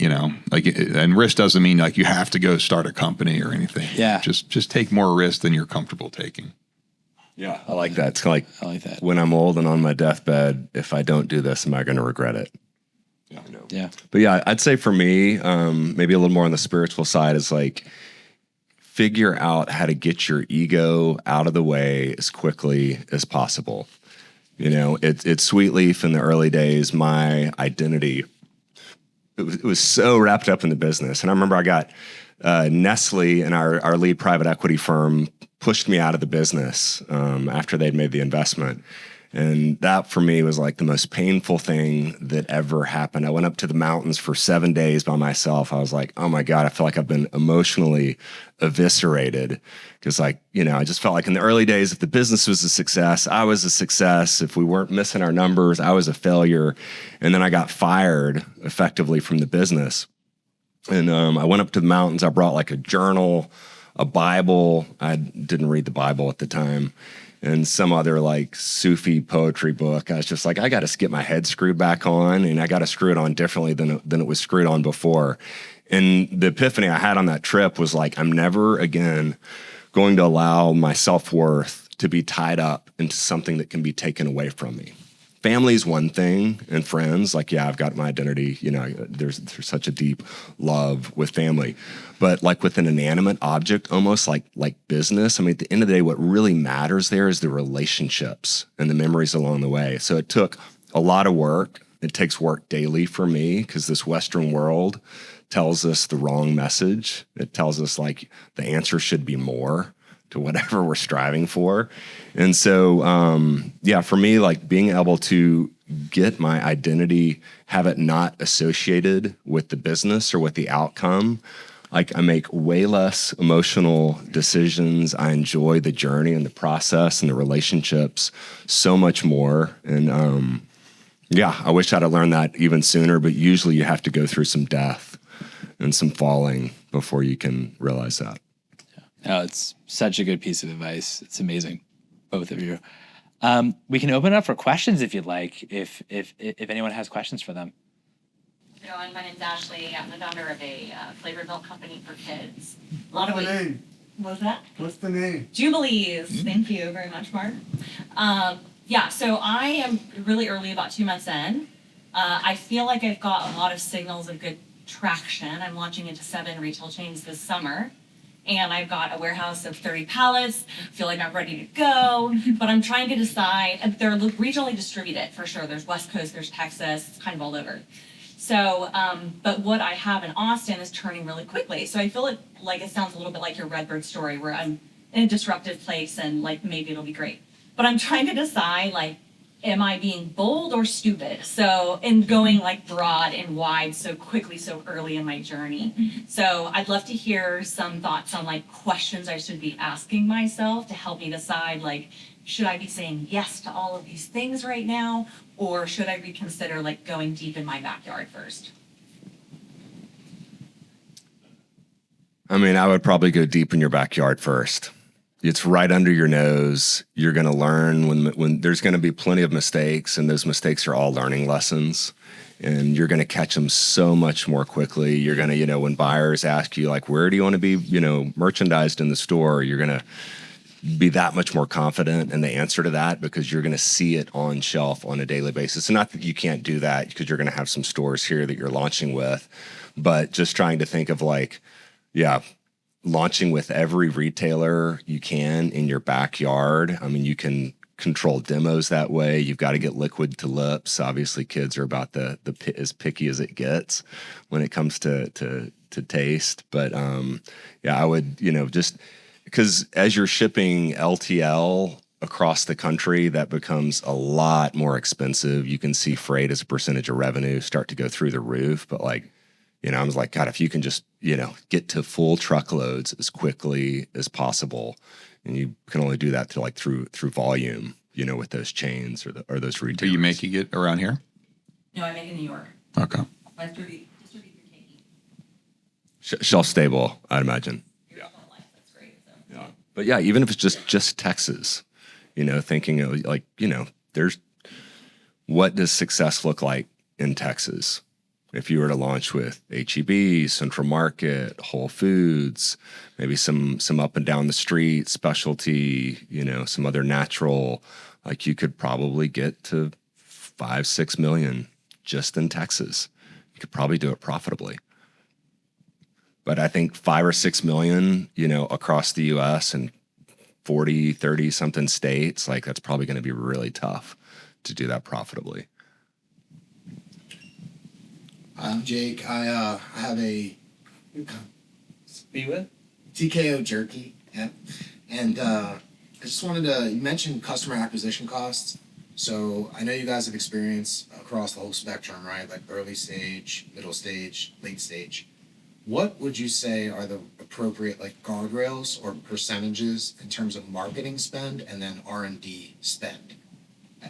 You know, like, and risk doesn't mean like you have to go start a company or anything. Yeah. Just take more risk than you're comfortable taking. Yeah. I like that. It's kind of like, I like that. when I'm old and on my deathbed, if I don't do this, am I going to regret it? Yeah. You know? Yeah. But yeah, I'd say for me, maybe a little more on the spiritual side is like, figure out how to get your ego out of the way as quickly as possible. You know, it's Sweet Leaf in the early days, my identity. It was so wrapped up in the business. And I remember I got Nestle and our lead private equity firm pushed me out of the business after they'd made the investment. And that for me was like the most painful thing that ever happened. I went up to the mountains for 7 days by myself. I was like, oh my God, I feel like I've been emotionally eviscerated. Because like, you know, I just felt like in the early days, if the business was a success, I was a success. If we weren't missing our numbers, I was a failure. And then I got fired effectively from the business. And I went up to the mountains. I brought like a journal, a Bible. I didn't read the Bible at the time. And some other like Sufi poetry book. I was just like, I got to get my head screwed back on, and I got to screw it on differently than it was screwed on before. And the epiphany I had on that trip was like, I'm never again going to allow my self-worth to be tied up into something that can be taken away from me. Family's one thing, and friends, like, yeah, I've got my identity, you know, there's such a deep love with family. But like with an inanimate object, almost like business, I mean, at the end of the day, what really matters there is the relationships and the memories along the way. So it took a lot of work. It takes work daily for me, because this Western world tells us the wrong message. It tells us like the answer should be more to whatever we're striving for. And so, yeah, for me, like being able to get my identity, have it not associated with the business or with the outcome, like I make way less emotional decisions. I enjoy the journey and the process and the relationships so much more. And yeah, I wish I'd have learned that even sooner, but usually you have to go through some death and some falling before you can realize that. No, it's such a good piece of advice. It's amazing, both of you. We can open it up for questions if you'd like, if anyone has questions for them. Everyone, my name's Ashley. I'm the founder of a flavored milk company for kids. What's the name? What's that? What's the name? Jubilees. Thank you very much, Mark. Yeah, so I am really early, about 2 months in. I feel like I've got a lot of signals of good traction. I'm launching into 7 retail chains this summer. And I've got a warehouse of 30 pallets. Feel like I'm ready to go, but I'm trying to decide. They're regionally distributed for sure. There's West Coast, there's Texas, it's kind of all over. So, but what I have in Austin is turning really quickly. So I feel like it sounds a little bit like your Redbird story, where I'm in a disruptive place and like maybe it'll be great. But I'm trying to decide, like, am I being bold or stupid? So, in going like broad and wide so quickly, so early in my journey. So I'd love to hear some thoughts on like questions I should be asking myself to help me decide, like, should I be saying yes to all of these things right now? Or should I reconsider like going deep in my backyard first? I mean, I would probably go deep in your backyard first. It's right under your nose. You're going to learn when there's going to be plenty of mistakes, and those mistakes are all learning lessons. And you're going to catch them so much more quickly. You're going to, when buyers ask you, like, where do you want to be, merchandised in the store, you're going to be that much more confident in the answer to that because you're going to see it on shelf on a daily basis. And not that you can't do that because you're going to have some stores here that you're launching with, but just trying to think of launching with every retailer you can in your backyard. I mean, you can control demos that way. You've got to get liquid to lips. Obviously, kids are about as picky as it gets when it comes to taste. But I would, just because as you're shipping LTL across the country, that becomes a lot more expensive. You can see freight as a percentage of revenue start to go through the roof. But I was like, God, if you can just, get to full truckloads as quickly as possible, and you can only do that through volume, with those chains or those retailers. Are you making it around here? No, I make it in New York. Okay. I distribute through Katie. Shelf stable, I'd imagine. Yeah. That's great. So. Yeah. But yeah, even if it's just Texas, thinking of there's what does success look like in Texas? If you were to launch with H-E-B, Central Market, Whole Foods, maybe some up and down the street specialty, some other natural, you could probably get to 5-6 million just in Texas. You could probably do it profitably. But I think 5 or 6 million, across the U.S. and 40, 30 something states, that's probably going to be really tough to do that profitably. I'm Jake. I have a Be with? TKO jerky. Yeah. And I just wanted to, you mentioned customer acquisition costs. So I know you guys have experience across the whole spectrum, right? Like early stage, middle stage, late stage. What would you say are the appropriate guardrails or percentages in terms of marketing spend and then R&D spend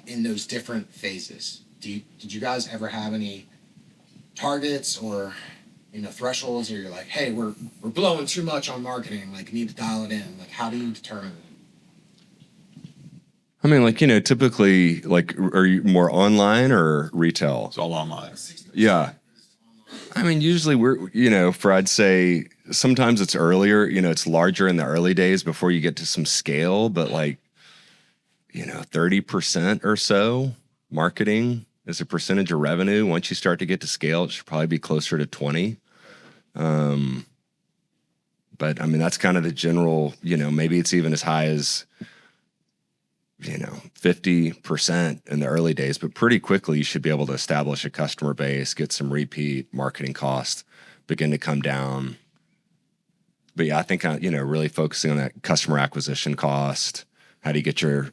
in those different phases? Did you guys ever have any targets or thresholds, or you're like, hey, we're blowing too much on marketing, you need to dial it in? How do you determine that? I mean, typically, are you more online or retail? It's all online. Yeah. I mean, usually I'd say sometimes it's earlier, it's larger in the early days before you get to some scale, but 30% or so marketing as a percentage of revenue. Once you start to get to scale, it should probably be closer to 20. But I mean, that's kind of the general, maybe it's even as high as, 50% in the early days, but pretty quickly you should be able to establish a customer base, get some repeat marketing costs, begin to come down. But yeah, I think, really focusing on that customer acquisition cost. How do you get your,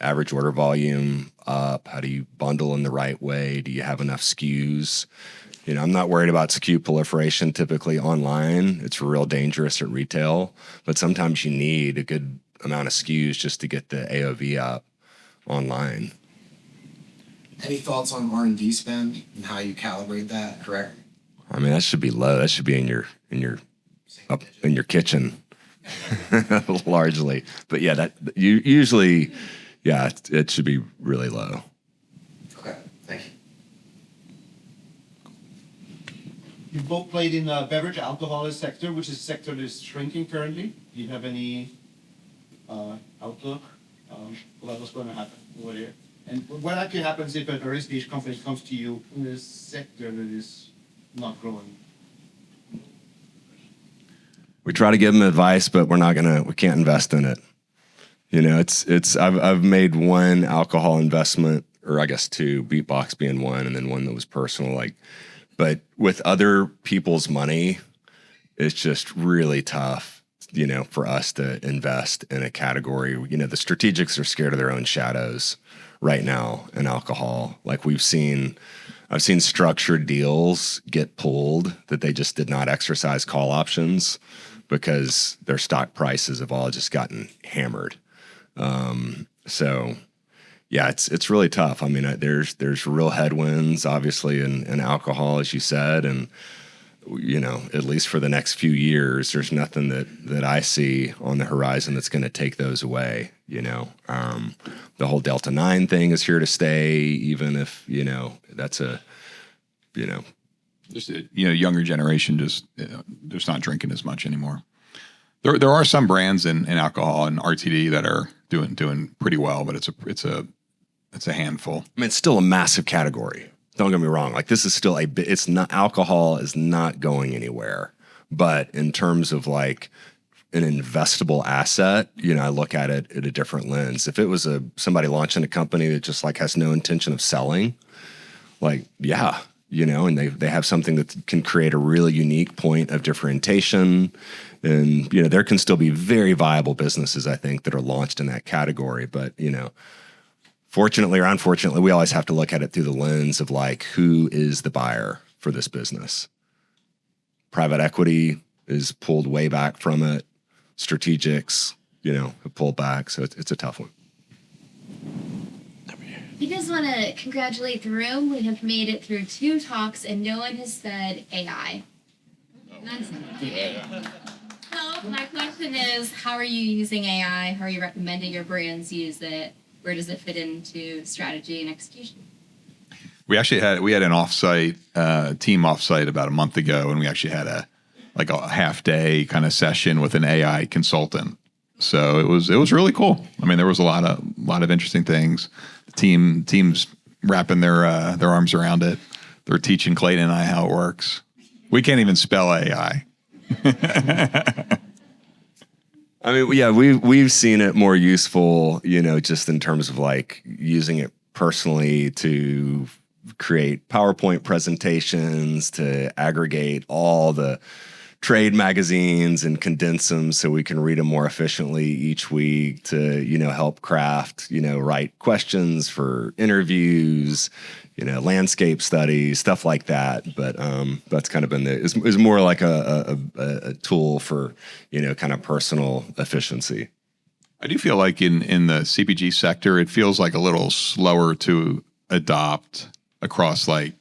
average order volume up? How do you bundle in the right way? Do you have enough SKUs? I'm not worried about SKU proliferation typically online. It's real dangerous at retail, but sometimes you need a good amount of SKUs just to get the AOV up online. Any thoughts on R&D spend and how you calibrate that correct? I mean, that should be low. That should be in your kitchen largely. But yeah, usually it should be really low. Okay, thank you. You both played in the beverage alcohol sector, which is a sector that is shrinking currently. Do you have any outlook about what's going to happen over there? And what actually happens if an early stage company comes to you in a sector that is not growing? We try to give them advice, but we can't invest in it. I've made one alcohol investment, or I guess two, Beatbox being one, and then one that was personal. But with other people's money, it's just really tough, for us to invest in a category. The strategics are scared of their own shadows right now in alcohol. I've seen structured deals get pulled that they just did not exercise call options because their stock prices have all just gotten hammered. So yeah, it's really tough. I mean, there's real headwinds, obviously, in alcohol, as you said, and at least for the next few years, there's nothing that I see on the horizon that's going to take those away. The whole Delta 9 thing is here to stay, even if, that's a, Just younger generation just not drinking as much anymore. There are some brands in alcohol and RTD that are doing pretty well, but it's a handful. I mean, it's still a massive category. Don't get me wrong. Like, this is still it's not, alcohol is not going anywhere. But in terms of like an investable asset, I look at it at a different lens. If it was somebody launching a company that just like has no intention of selling, like, yeah, and they have something that can create a really unique point of differentiation. And, there can still be very viable businesses, I think, that are launched in that category. But, fortunately or unfortunately, we always have to look at it through the lens of like, who is the buyer for this business? Private equity is pulled way back from it. Strategics, have pulled back. So it's a tough one. We just want to congratulate the room. We have made it through 2 talks and no one has said AI. So my question is, how are you using AI? How are you recommending your brands use it? Where does it fit into strategy and execution? We actually had an offsite team offsite about a month ago, and we actually had a half day kind of session with an AI consultant. So it was really cool. I mean, there was a lot of interesting things. The team's wrapping their arms around it. They're teaching Clayton and I how it works. We can't even spell AI. I mean, yeah, we've seen it more useful, just in terms of like using it personally to create PowerPoint presentations, to aggregate all the trade magazines and condense them so we can read them more efficiently each week, to, help craft, write questions for interviews, landscape studies, stuff like that. But that's kind of been is more like a tool for, kind of personal efficiency. I do feel like in the CPG sector, it feels like a little slower to adopt across like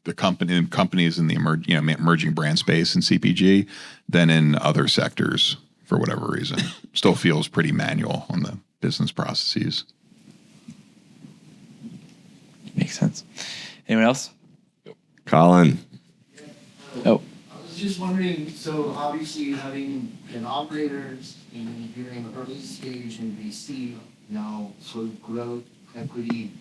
the companies in the emerging brand space in CPG than in other sectors for whatever reason. Still feels pretty manual on the business processes. Makes sense. Anyone else? Colin. Oh. I was just wondering, so obviously having been operators and doing early stage in VC, now sort of growth, equity,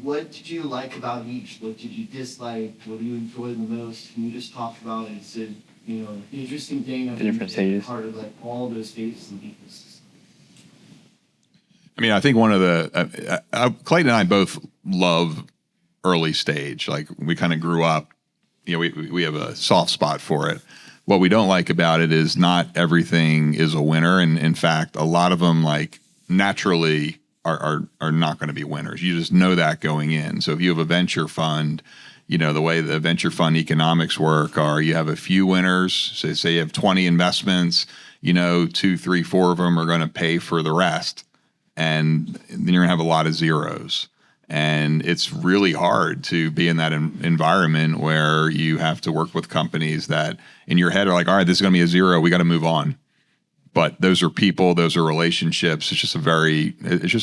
what did you like about each? What did you dislike? What do you enjoy the most? Can you just talk about it? It's an interesting thing of the different stages. Part of like all those stages of the ecosystem. I mean, I think one of the Clayton and I both love early stage. Like, we kind of grew up, we have a soft spot for it. What we don't like about it is not everything is a winner, and in fact, a lot of them like naturally are not going to be winners. You just know that going in. So if you have a venture fund, the way the venture fund economics work are you have a few winners. So say you have 20 investments, 2, 3, 4 of them are going to pay for the rest. And then you're going to have a lot of zeros. And it's really hard to be in that environment where you have to work with companies that in your head are like, all right, this is going to be a zero. We got to move on. But those are people, those are relationships. It's just a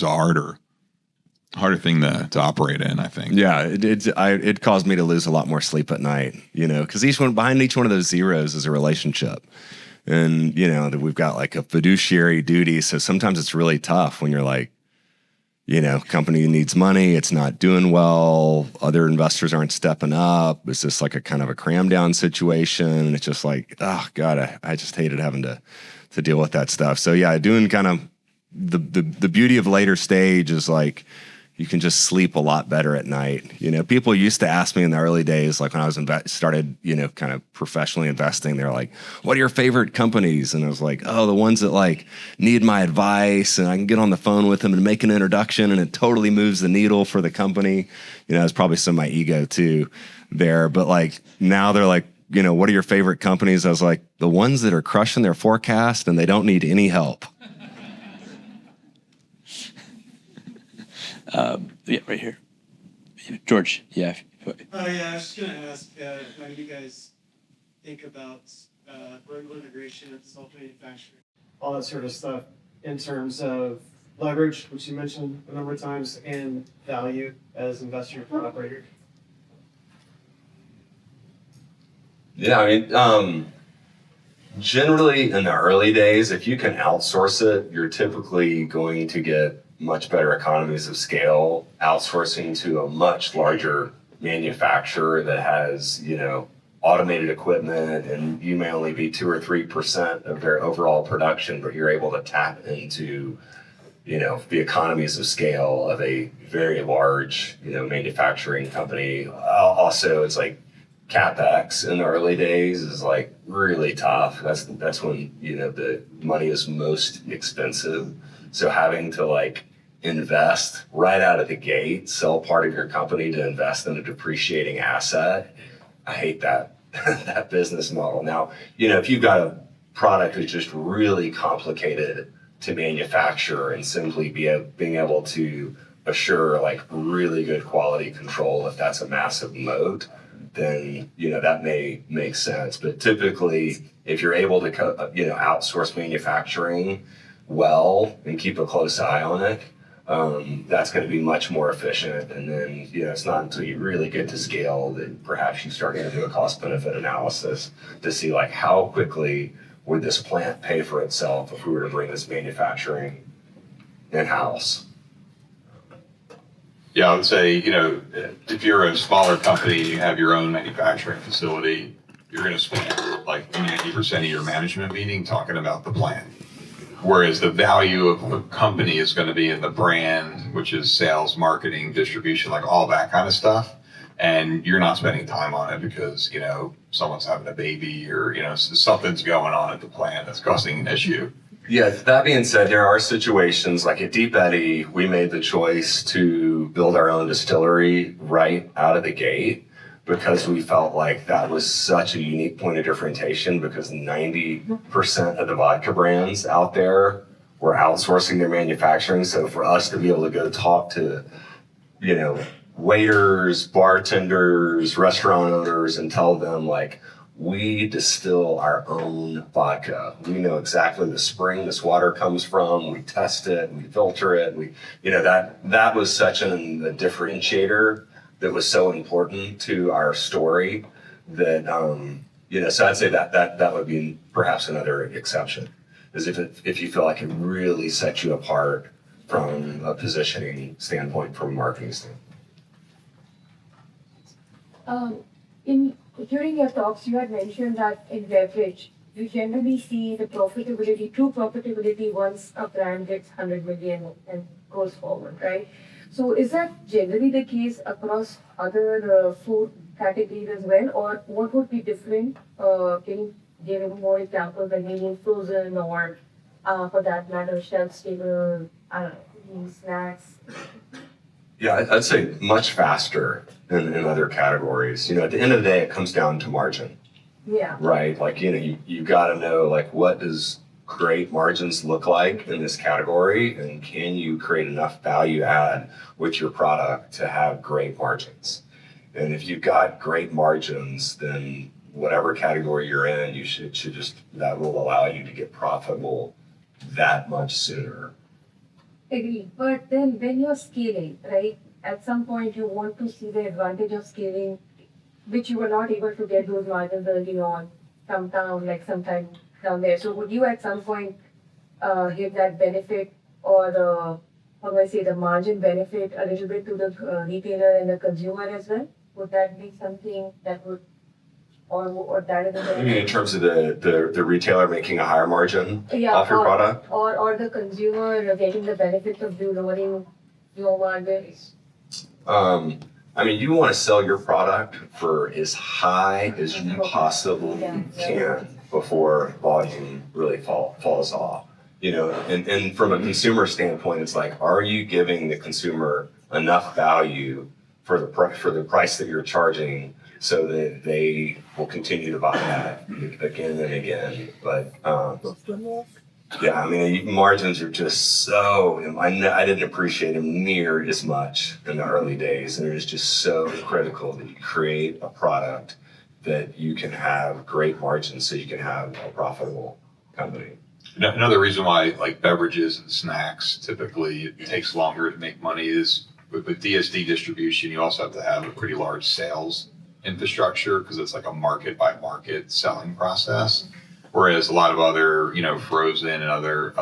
harder thing to operate in, I think. Yeah, it caused me to lose a lot more sleep at night, because behind each one of those zeros is a relationship. And, that we've got like a fiduciary duty. So sometimes it's really tough when you're like, company needs money, it's not doing well, other investors aren't stepping up. It's just like a kind of a cram down situation. And it's just like, oh God, I just hated having to deal with that stuff. So yeah, doing kind of the beauty of later stage is like, you can just sleep a lot better at night. People used to ask me in the early days, like when I was started, kind of professionally investing, they're like, what are your favorite companies? And I was like, oh, the ones that like need my advice and I can get on the phone with them and make an introduction and it totally moves the needle for the company. It's probably some of my ego too there. But like now they're like, what are your favorite companies? I was like, the ones that are crushing their forecast and they don't need any help. Yeah, right here. George, yeah. Yeah, I was just gonna ask, are you guys think about vertical integration of self-manufacturing, all that sort of stuff in terms of leverage, which you mentioned a number of times, and value as investor and operator? Yeah, generally in the early days, if you can outsource it, you're typically going to get much better economies of scale outsourcing to a much larger manufacturer that has, automated equipment, and you may only be 2 or 3% of their overall production, but you're able to tap into, the economies of scale of a very large, manufacturing company. Also, it's like CapEx in the early days is like really tough. That's when, the money is most expensive. So having to invest right out of the gate, sell part of your company to invest in a depreciating asset, I hate that that business model. Now, if you've got a product that's just really complicated to manufacture and simply being able to assure really good quality control, if that's a massive moat, then that may make sense. But typically, if you're able to outsource manufacturing well and keep a close eye on it, that's going to be much more efficient. And then, it's not until you really get to scale that perhaps you start to do a cost benefit analysis to see how quickly would this plant pay for itself if we were to bring this manufacturing in-house. Yeah, I would say, if you're a smaller company and you have your own manufacturing facility, you're going to spend 90% of your management meeting talking about the plan. Whereas the value of a company is going to be in the brand, which is sales, marketing, distribution, all that kind of stuff. And you're not spending time on it because, someone's having a baby or, something's going on at the plant that's causing an issue. Yeah, that being said, there are situations like at Deep Eddy, we made the choice to build our own distillery right out of the gate because we felt like that was such a unique point of differentiation because 90% of the vodka brands out there were outsourcing their manufacturing. So for us to be able to go talk to, waiters, bartenders, restaurant owners and tell them we distill our own vodka. We know exactly the spring this water comes from. We test it, we filter it. That was such a differentiator that was so important to our story that, so I'd say that would be perhaps another exception, is if you feel like it really sets you apart from a positioning standpoint, from a marketing standpoint. During your talks, you had mentioned that in beverage, you generally see the true profitability once a brand gets 100 million and goes forward, right? So is that generally the case across other food categories as well, or what would be different? Can you give more examples, like maybe frozen or, for that matter, shelf-stable, snacks? Yeah, I'd say much faster than in other categories. At the end of the day, it comes down to margin. Yeah. Right? You got to know, what does great margins look like in this category, and can you create enough value add with your product to have great margins? And if you've got great margins, then whatever category you're in, you should just, that will allow you to get profitable that much sooner. Agree. But then when you're scaling, right, at some point you want to see the advantage of scaling, which you were not able to get those margins early on, sometime down there. So would you at some point give that benefit or the margin benefit a little bit to the retailer and the consumer as well? Would that be something that would, or that is You mean in terms of the retailer making a higher margin off your product? Or the consumer getting the benefit of lowering your margins? You want to sell your product for as high as you possibly can before volume really falls off. And from a consumer standpoint, it's are you giving the consumer enough value for the price that you're charging so that they will continue to buy that again and again? But margins are just so, I didn't appreciate them near as much in the early days, and it is just so critical that you create a product that you can have great margins so you can have a profitable company. Another reason why like beverages and snacks typically it takes longer to make money is with DSD distribution, you also have to have a pretty large sales infrastructure because it's like a market by market selling process. Whereas a lot of other, frozen and other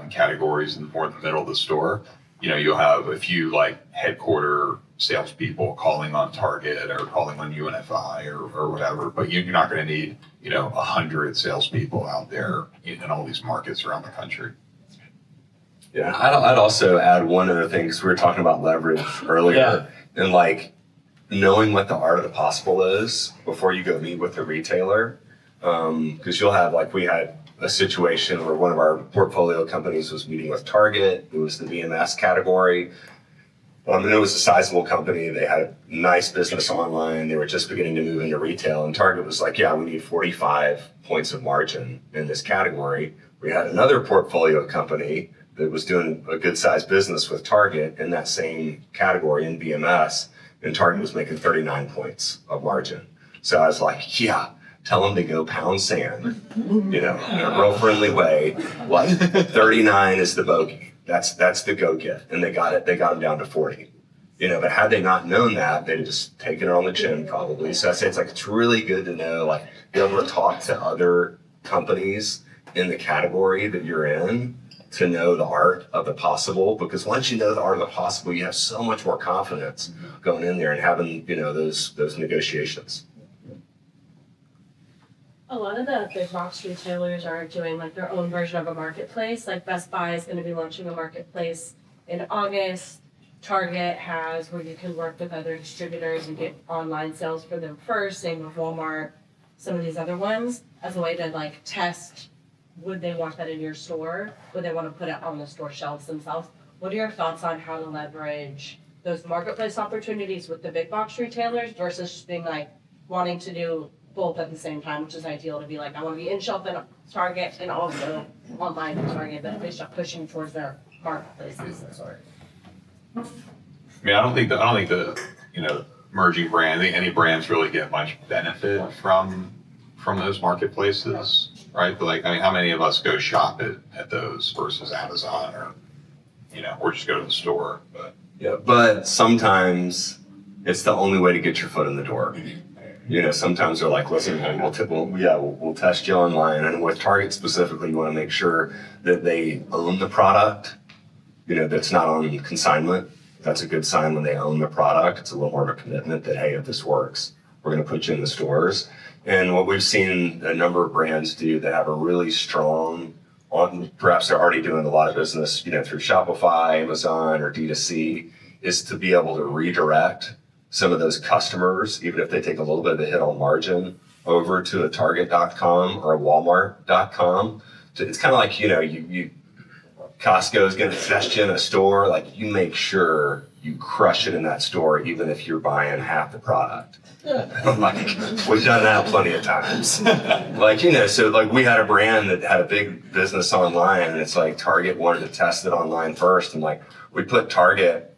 categories in more in the middle of the store, you'll have a few like headquarter salespeople calling on Target or calling on UNFI or whatever, but you're not going to need 100 salespeople out there in all these markets around the country. Yeah, I'd also add one other thing because we were talking about leverage earlier, and like knowing what the art of the possible is before you go meet with the retailer, because you'll have like we had a situation where one of our portfolio companies was meeting with Target. It was the VMS category. And it was a sizable company. They had a nice business online. They were just beginning to move into retail. And Target was like, yeah, we need 45 points of margin in this category. We had another portfolio company that was doing a good sized business with Target in that same category in VMS. And Target was making 39 points of margin. So I was like, yeah, tell them to go pound sand, in a real friendly way. Like 39 is the bogey. That's the go get. And they got it. They got them down to 40. But had they not known that, they'd have just taken it on the chin probably. So I say it's really good to know, like, be able to talk to other companies in the category that you're in to know the art of the possible. Because once you know the art of the possible, you have so much more confidence going in there and having, those negotiations. A lot of the big box retailers are doing like their own version of a marketplace. Like Best Buy is going to be launching a marketplace in August. Target has where you can work with other distributors and get online sales for them first. Same with Walmart, some of these other ones, as a way to like test, would they want that in your store? Would they want to put it on the store shelves themselves? What are your thoughts on how to leverage those marketplace opportunities with the big box retailers versus just being like wanting to do both at the same time, which is ideal to be like, I want to be in shelf in Target and also online in Target, but they start pushing towards their marketplaces and sort of. I mean, I don't think the merging brand, I think any brands really get much benefit from those marketplaces, right? But like, I mean, how many of us go shop at those versus Amazon or just go to the store? But yeah, but sometimes it's the only way to get your foot in the door. Sometimes they're like, listen, we'll test you online. And with Target specifically, you want to make sure that they own the product, that's not on consignment. That's a good sign when they own the product. It's a little more of a commitment that, hey, if this works, we're going to put you in the stores. And what we've seen a number of brands do that have a really strong, perhaps they're already doing a lot of business, through Shopify, Amazon, or D2C, is to be able to redirect some of those customers, even if they take a little bit of a hit on margin, over to a Target.com or a Walmart.com. So it's kind of like, Costco is going to test you in a store. Like, you make sure you crush it in that store, even if you're buying half the product. Like, we've done that plenty of times. So like we had a brand that had a big business online, and it's like Target wanted to test it online first. And like, we put Target,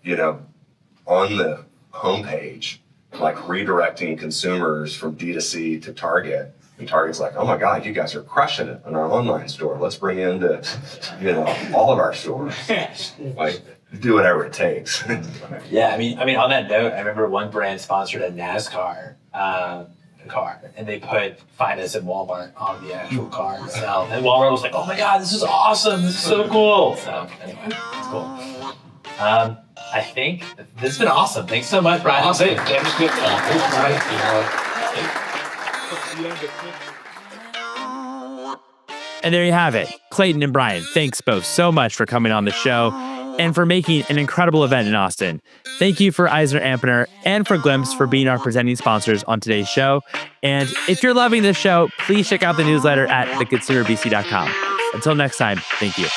on the homepage, like redirecting consumers from D2C to Target. And Target's like, oh my God, you guys are crushing it in our online store. Let's bring it into, all of our stores. Like, do whatever it takes. Yeah, I mean, on that note, I remember one brand sponsored a NASCAR car, and they put "Find Us at Walmart" on the actual car itself. And Walmart was like, "Oh my God, this is awesome! This is so cool!" So anyway, it's cool. I think this has been awesome. Thanks so much, Brian. Awesome. That was good. And there you have it. Clayton and Brian, thanks both so much for coming on the show and for making an incredible event in Austin. Thank you for Eisner Ampener and for Glimpse for being our presenting sponsors on today's show. And if you're loving this show, please check out the newsletter at theconsumerbc.com. Until next time, thank you.